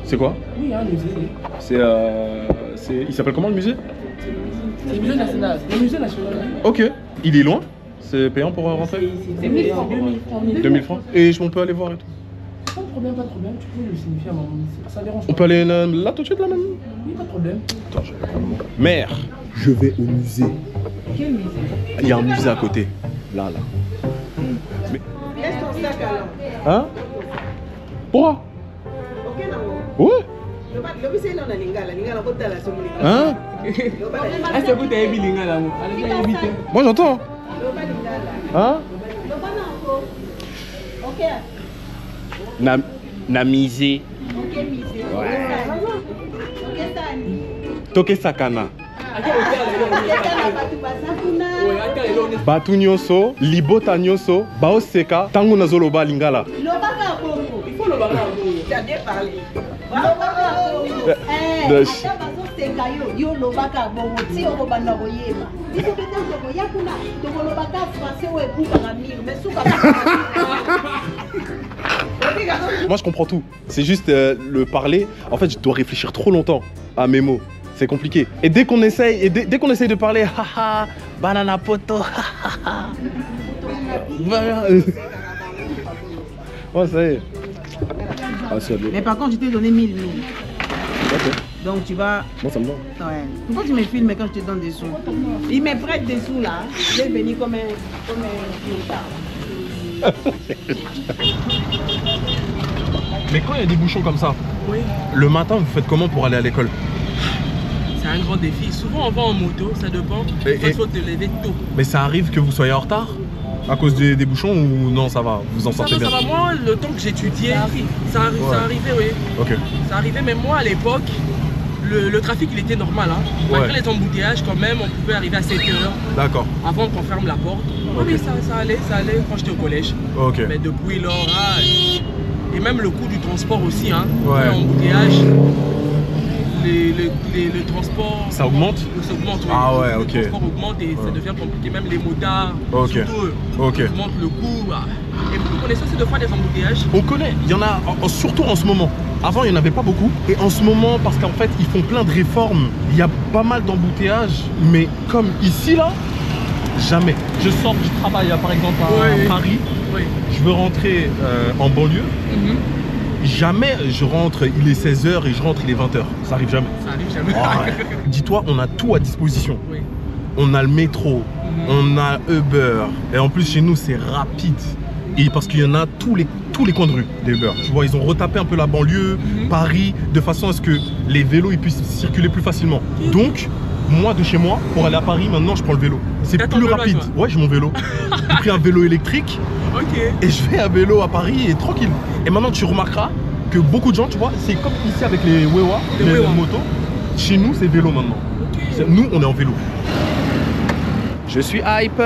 C'est quoi? Oui, il y a un musée. Il s'appelle comment le musée? C'est le musée national. Le musée national. Ok. Il est loin? C'est payant pour rentrer? C'est 2000 francs. 2000 francs. Et on peut aller voir et tout? Pas de problème, pas de problème. Tu peux le signifier à maman. Ça dérange pas. On peut aller là tout de suite là même? Oui, pas de problème. Attends, je vais prendre mon... Mère, je vais au musée. Quel musée? Il y a un musée à côté. Là. Laisse ton sac alors. Hein? Pourquoi? Ok, non? Ouais. Le musée, non, lingala, la Hein? Ah, c'est pour t'aider lingala. Moi j'entends. Hein? Ok. Na misé. Ok, misé. Toke Sakana. Batu nyonso, libota nyonso, baoseka, tango nazoloba lingala. Il faut le parler. Tu as bien parlé. Moi je comprends tout. C'est juste le parler. En fait, je dois réfléchir trop longtemps à mes mots. C'est compliqué. Et dès qu'on essaye, dès qu'on essaye de parler, haha, banana poto, haha. Ouais, ça y est. Ah, mais par contre, je t'ai donné 1000. Okay. Donc tu vas... Moi ça me va. Ouais. Pourquoi tu me filmes quand je te donne des sous? Il me prête des sous là. Je vais venir comme un Mais quand il y a des bouchons comme ça, oui. Le matin vous faites comment pour aller à l'école? C'est un grand défi. Souvent on va en moto, ça dépend. Il faut te lever tôt. Mais ça arrive que vous soyez en retard à cause des bouchons ou non, ça va, vous en sortez bien? Ça va, moi le temps que j'étudiais, ça arrivait, oui. Ok. Ça arrivait, mais moi à l'époque, le trafic il était normal. Hein. Malgré les embouteillages quand même, on pouvait arriver à 7 h. D'accord. Avant qu'on ferme la porte. Okay. Oui, ça allait quand j'étais au collège. Ok. Mais depuis lors, et même le coût du transport aussi, hein. Ouais. L'embouteillage. Le transport... Ça augmente? Ça augmente, oui. Ah ouais, ok. Le transport augmente et ça devient compliqué. Même les motards, surtout eux, augmentent le coût. Et vous connaissez aussi deux fois des embouteillages? On connaît, il y en a surtout en ce moment. Avant, il n'y en avait pas beaucoup. Et en ce moment, parce qu'en fait, ils font plein de réformes, il y a pas mal d'embouteillages. Mais comme ici, là, jamais. Je sors du travail, par exemple, à Paris. Oui. Je veux rentrer en banlieue. Jamais je rentre, il est 16 h et je rentre, il est 20 h. Ça arrive jamais. Ça arrive jamais. Ouais. Dis-toi, on a tout à disposition. Oui. On a le métro, on a Uber. Et en plus, chez nous, c'est rapide. Et parce qu'il y en a tous les coins de rue, des Uber. Tu vois, ils ont retapé un peu la banlieue, Paris, de façon à ce que les vélos ils puissent circuler plus facilement. Donc, moi, de chez moi, pour aller à Paris, maintenant, je prends le vélo. C'est plus rapide. Ouais, j'ai mon vélo. J'ai pris un vélo électrique. Et je vais à vélo à Paris et tranquille. Et maintenant tu remarqueras que beaucoup de gens, tu vois, c'est comme ici avec les Wewa, les motos. Chez nous c'est vélo maintenant. Nous on est en vélo. Je suis hype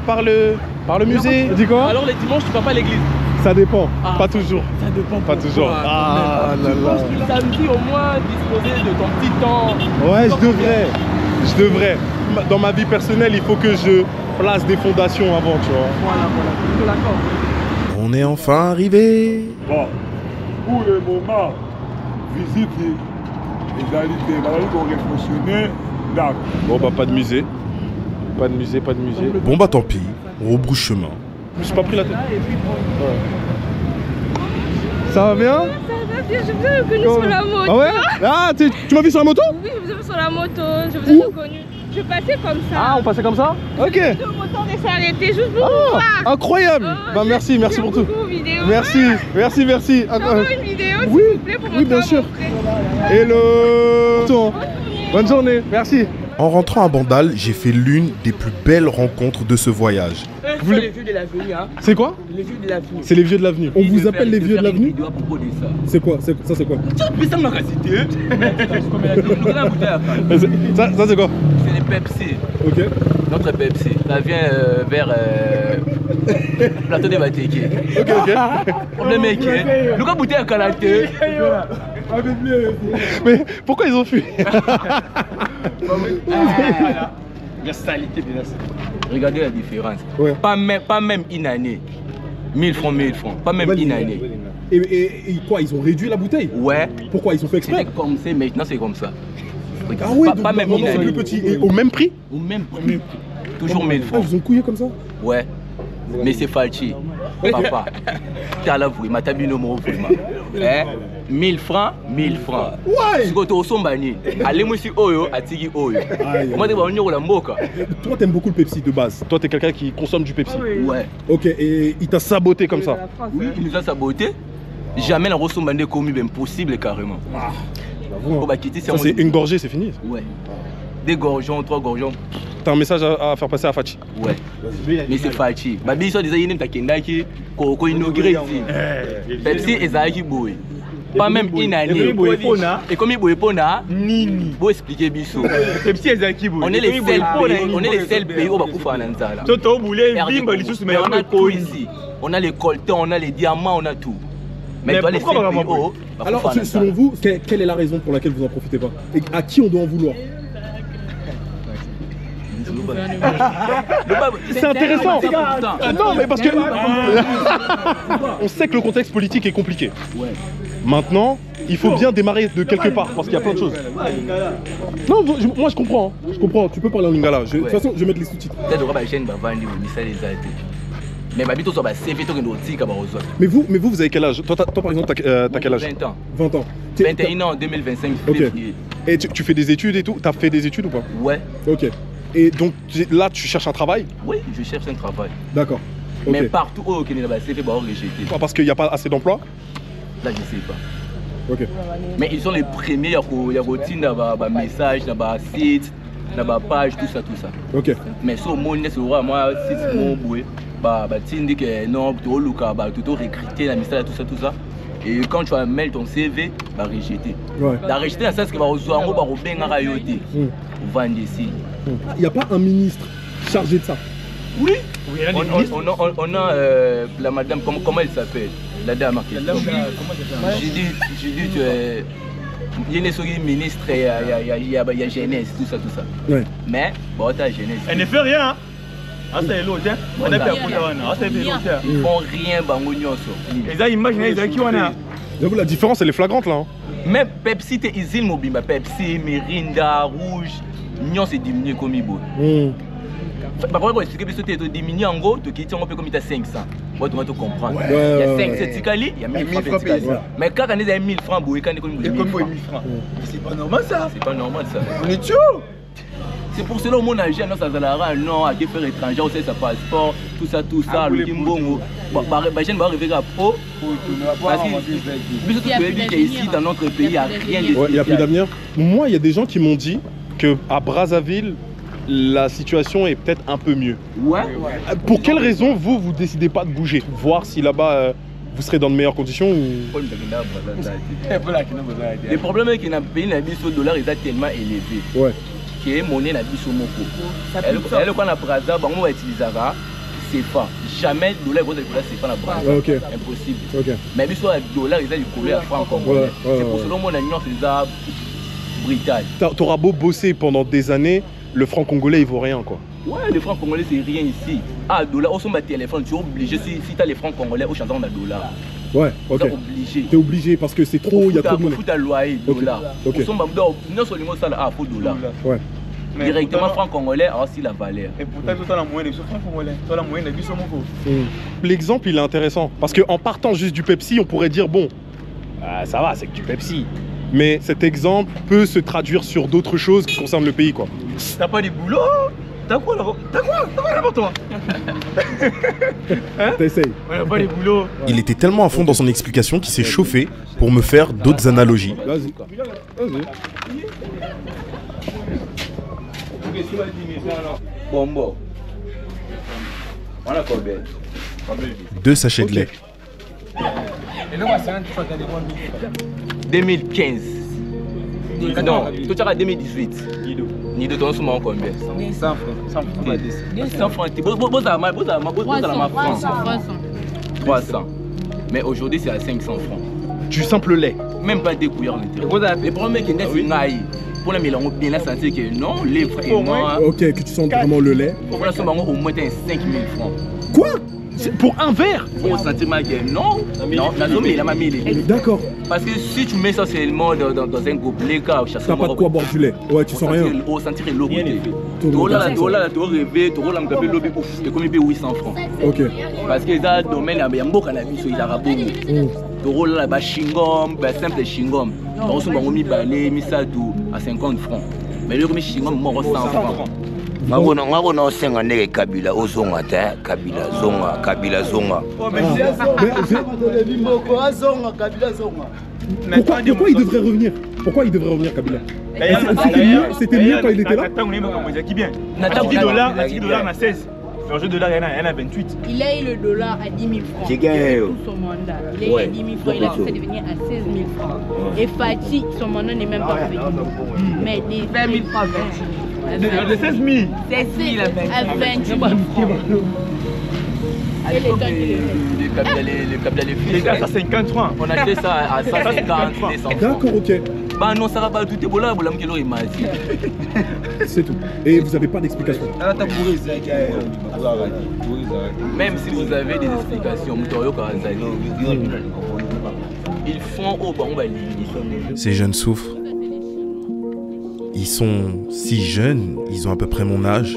par le musée. Dis quoi? Alors les dimanches tu vas pas à l'église? Ça dépend, pas toujours. Ça dépend. Pas toujours. Ah là là. Le samedi au moins disposer de ton petit temps. Ouais, je devrais. Dans ma vie personnelle, il faut que je place des fondations avant, tu vois. Voilà, d'accord. On est enfin arrivé. Bon, pour le moment, visite les alités, on réflexionner. Bon bah pas de musée. Pas de musée. Bon bah tant pis, on rebrousse chemin. Je me suis pas pris la tête. Ça va bien? Ça va bien, je vous ai reconnu sur la moto. Ah ouais? Ah, tu m'as vu sur la moto? Oui, je vous ai vu sur la moto, je vous ai reconnu. Je passais comme ça. Ah, on passait comme ça? Ok. Le moteur s'est arrêté juste pour vous voir. Incroyable. Bah merci pour tout. Merci. Encore une vidéo, s'il vous plaît, pour oui, bien sûr. Hello. Bonne journée. Merci. En rentrant à Bandal, j'ai fait l'une des plus belles rencontres de ce voyage. C'est les vieux de l'avenue, hein. C'est quoi? Les vieux de l'avenue. C'est les vieux de l'avenue. On vous appelle les vieux de l'avenue? C'est quoi? Ça c'est quoi? Ça m'a cité. Ça c'est quoi? C'est les Pepsi. Ok. Notre Pepsi. Ça vient vers plateau de Bateke. Ok. Le mec, nous avons bouteille à Kalaté. Mais pourquoi ils ont fui? La salité de la. Regardez la différence. Ouais. Pas même une année. 1000 francs. Pas même une année. Et quoi, ils ont réduit la bouteille? Ouais. Pourquoi? Ils ont fait exprès? C'était comme ça, maintenant c'est comme ça. Ah ouais, pas même une année. Plus petit. Et au même prix? Au même prix. Toujours 1000 francs. Ah, ils ont couillé comme ça? Ouais. Mais c'est falchi. Papa. T'as la voix, il m'a tabi le mot vraiment. 1000 francs. Ouais. Si tu as sombani, allez moi si oyo, atigi oyo. Moi de bonne la mboka. Toi t'aimes beaucoup le Pepsi de base. Toi t'es quelqu'un qui consomme du Pepsi. Ouais. Ok, et il t'a saboté comme ça? Oui, il nous a saboté. Jamais la ressombani commis impossible carrément. Ça c'est une gorgée, c'est fini? Ouais. 2 gorgeons, 3 gorgeons. T'as un message à faire passer à Fachi? Ouais. Mais c'est Fachi. Babi, ça déjà, il y a qui ko inauguré ici. Pepsi et Zaki Boy. Pas même une année. Et comme il boyepona, Nini. Vous expliquez Bissot. On est les seuls pays où on va pouvoir en Anzala. On a tout ici. On a les coltons, on a les diamants, on a tout. Mais dans les seuls pays où. Alors, selon vous, quelle est la raison pour laquelle vous n'en profitez pas? Et à qui on doit en vouloir? C'est intéressant. Non, mais parce que on sait que le contexte politique est compliqué. Maintenant, il faut bien démarrer de quelque part parce qu'il y a plein de choses. Non, moi je comprends. Je comprends. Tu peux parler en lingala. De toute façon, je vais mettre les sous-titres. Mais vous avez quel âge? Toi par exemple, t'as quel âge? 20 ans. 20 ans. 21 ans en 2025. Ok. Et tu fais des études et tout? T'as fait des études ou pas? Ouais. Ok. Et donc là, tu cherches un travail? Oui, je cherche un travail. D'accord. Mais partout où il y a rejeté. Parce qu'il n'y a pas assez d'emplois? Là, je ne sais pas. Ok. Mais ils sont les premiers, il y a routine, des messages, des sites, des pages, tout ça. Ok. Mais sur mon net, moi, si c'est mon boué, tu dis que non, tu dois recruter la message, tout ça. Et quand tu vas mettre ton CV, tu vas rejeter. Ouais. Tu vas rejeter dans le sens que tu vas recevoir ici. Il n'y a pas un ministre chargé de ça? Oui. On a la madame, comment elle s'appelle? La dame. J'ai dit que il y a une ministre, il y a jeunesse, tout ça. Ouais. Mais, bon, tu as jeunesse. Elle ne fait rien. Ils font rien, J'avoue, la différence, elle est flagrante là. Même Pepsi, t'es ici, Mobimba, Pepsi, Mirinda, Rouge, Nyon s'est diminué comme il faut. Par contre, expliquer que tu es diminué en gros, tu quittes un peu comme tu as 500. Moi, tu vas te comprendre. Il y a 500 ticali, il y a 1000 francs. Mais quand on est à 1000 francs, il y a 1000 francs. C'est pas normal ça. C'est pas normal ça. On est chaud. C'est pour cela que mon agent, non, ça zalara, non, à des faire étrangers, aussi sa passeport, tout ça, le Kimbongo. Je ne vais arriver à Pro. Parce que ici, dans notre pays, il n'y a rien de il n'y a plus d'avenir. Moi, il y a des gens qui m'ont dit qu'à Brazzaville, la situation est peut-être un peu mieux. Ouais. Pour quelle raison vous décidez pas de bouger? Voir si là-bas vous serez dans de meilleures conditions ou... Le problème est que le pays, le dollar est tellement élevé. Ouais. Que monnaie n'a pas moko. Elle quand la Brazza, on va utiliser ça. C'est pas jamais le dollar c'est pas la Brazza. Okay. Impossible. Okay. Mais bien sûr le dollar il a du coller à franc congolais. C'est pour cela que mon alliance c'est ça brutal. T'auras beau bosser pendant des années, le franc congolais il vaut rien quoi. Ouais, le franc congolais c'est rien ici. Ah, dollar, au son de téléphone, tu es obligé si tu as les francs congolais au chanson de dollar. Ouais, ok. T'es obligé parce que c'est trop, il y a trop de monnaie. Faut ta loyer, dollar. Au son de non seulement ça, ah, faut dollar. Ouais. Directement franc congolais, alors si la valeur. Et pourtant, tu as la moyenne de ce franc congolais. Tu as la moyenne de Bissot Moko. L'exemple il est intéressant parce qu'en partant juste du Pepsi, on pourrait dire bon, ça va, c'est que du Pepsi. Mais cet exemple peut se traduire sur d'autres choses qui concernent le pays quoi. T'as pas de boulot? T'as quoi là-bas toi? Hein? T'essayes. On a pas de boulot. Il était tellement à fond dans son explication qu'il s'est chauffé pour me faire d'autres analogies. Vas-y. Bon. On a combien? 2 sachets de lait. 2015. Non, tout ça à 2018. Ni de ton souvent combien? 100 francs. 100 francs. Vous avez ma France. 300. Mais aujourd'hui c'est à 500 francs. Du simple lait. Même pas des couillères à l'intérieur. Le problème est que c'est naïf. Pour la mélanger bien là, sentir que non, les vraiment. Ok, que tu sens vraiment le lait. Pour la somme au moins 5000 francs. Quoi? Pour un verre? Pour sentir que non, la somme il a ma mille. D'accord. Parce que si tu mets ça seulement dans un gobelet, t'as pas de quoi boire du lait. Ouais, tu sens rien. Au sentir l'eau. Tu rêver, tu roules un l'eau, et comme il paye 800 francs. Ok. Parce que dans le domaine, il y a beaucoup de cannabis, il y a beaucoup. Tu roules là-bas, chingom, simple chingom. Tu roules mis balai, mis ça à 50 francs. Mais le chingom, mort 100 francs. Ngabona senga neke Kabila ozonga ta Kabila zonga. Pourquoi il devrait revenir? Pourquoi il devrait revenir Kabila? C'était mieux quand il était là. $10 na 16. Le dollar, il y en a 28. Il a eu le dollar à 10 000 francs. J'ai gagné. Tout son mandat. Il a eu à 10 000 francs, il a fait devenir à 16 000 francs. Et Fatih, son mandat n'est même pas revenu. Mais des 20 000 francs, 20 16 000. 16 000 à 28 000 francs. Et les les gars, ça 50 francs. On a acheté ça à 140 francs. D'accord, ok. Bah non, ça va pas tout est bon là, vous l'avez dit. C'est tout. Et vous n'avez pas d'explication? Même si vous avez des explications, ils font au bon bali. Ces jeunes souffrent. Ils sont si jeunes, ils ont à peu près mon âge.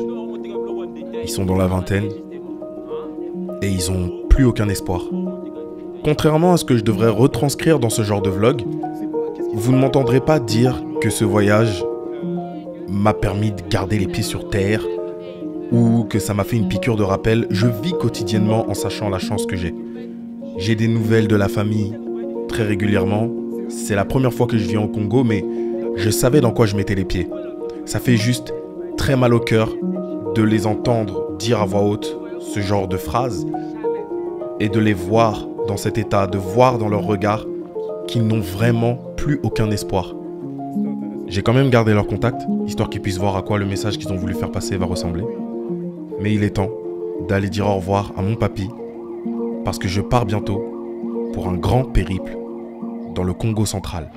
Ils sont dans la vingtaine. Et ils n'ont plus aucun espoir. Contrairement à ce que je devrais retranscrire dans ce genre de vlog, vous ne m'entendrez pas dire que ce voyage m'a permis de garder les pieds sur terre ou que ça m'a fait une piqûre de rappel. Je vis quotidiennement en sachant la chance que j'ai. J'ai des nouvelles de la famille très régulièrement. C'est la première fois que je viens au Congo, mais je savais dans quoi je mettais les pieds. Ça fait juste très mal au cœur de les entendre dire à voix haute ce genre de phrases et de les voir dans cet état, de voir dans leur regard qu'ils n'ont vraiment plus aucun espoir. J'ai quand même gardé leur contact, histoire qu'ils puissent voir à quoi le message qu'ils ont voulu faire passer va ressembler. Mais il est temps d'aller dire au revoir à mon papy, parce que je pars bientôt pour un grand périple dans le Congo central.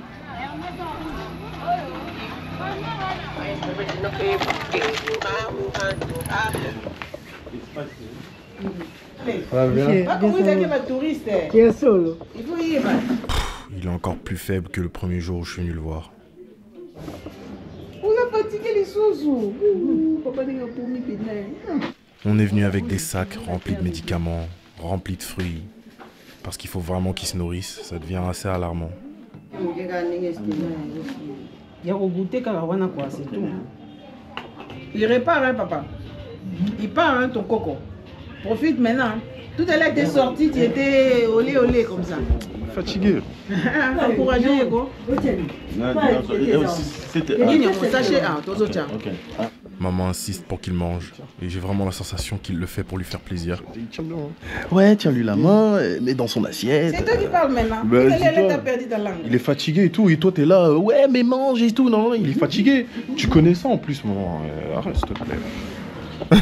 Il est encore plus faible que le premier jour où je suis venu le voir. On est venu avec des sacs remplis de médicaments, remplis de fruits. Parce qu'il faut vraiment qu'ils se nourrissent, ça devient assez alarmant. Il répare, hein, papa. Il part, hein, ton coco. Profite maintenant. Tout à l'heure, tu es sorti, tu étais olé comme ça. Fatigué. Encouragé, Ego. Maman insiste pour qu'il mange. Et j'ai vraiment la sensation qu'il le fait pour lui faire plaisir. Ouais, tiens-lui la main, mets dans son assiette. C'est toi qui parles maintenant. Ben, t'as perdu ta langue. Il est fatigué et tout, et toi t'es là, ouais mais mange et tout. Non, il est fatigué. Tu connais ça en plus, maman. Arrête s'il te plaît.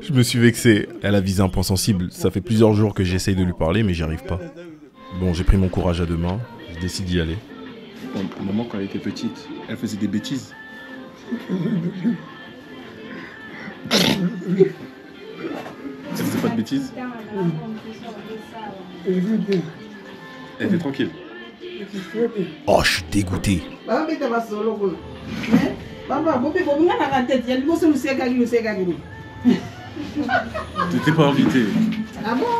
Je me suis vexé. Elle a visé un point sensible. Ça fait plusieurs jours que j'essaye de lui parler, mais j'y arrive pas. Bon, j'ai pris mon courage à deux mains. Je décide d'y aller. Maman, quand elle était petite, elle faisait des bêtises. Elle faisait pas de bêtises? Elle était tranquille. Oh, je suis dégoûté. T'étais pas invité. Ah bon?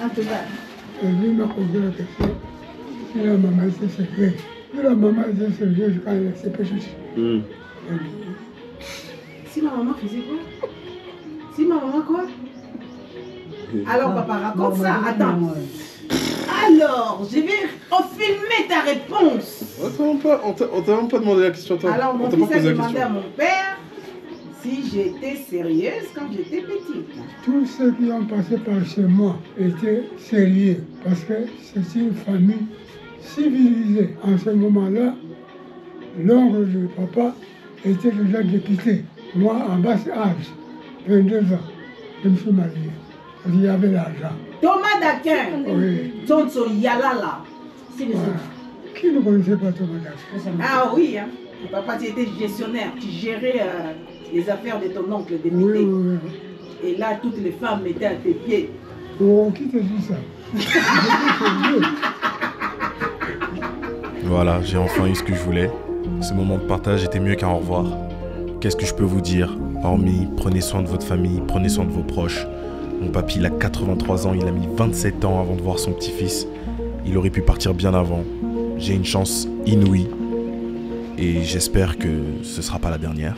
En tout cas. Il m'a posé la question. Si la maman s'est séparée. Si la maman s'est séparée, je crois qu'elle s'est séparée. Si ma maman faisait quoi? Si ma maman quoi? Alors papa, raconte ça. Attends. Alors, je vais filmer ta réponse. On t'a même pas demandé la question. Alors mon fils a demandé à mon père si j'étais sérieuse quand j'étais petite. Tous ceux qui ont passé par chez moi étaient sérieux parce que c'est une famille civilisée. En ce moment-là, l'oncle de papa était déjà député. Moi, en bas âge, 22 ans, je me suis marié. Parce qu'il y avait l'argent. Thomas Daquin. Oui. Tonso Yalala. Qui ne connaissait pas Thomas Daquin? Ah oui, hein. Papa, tu étais gestionnaire, tu gérais les affaires de ton oncle député. Oui. Et là, toutes les femmes étaient à tes pieds. Oh, qui te dit ça? Voilà, j'ai enfin eu ce que je voulais. Ce moment de partage était mieux qu'un au revoir. Qu'est-ce que je peux vous dire? Hormis, prenez soin de votre famille, prenez soin de vos proches. Mon papy, il a 83 ans, il a mis 27 ans avant de voir son petit-fils. Il aurait pu partir bien avant. J'ai une chance inouïe. Et j'espère que ce ne sera pas la dernière.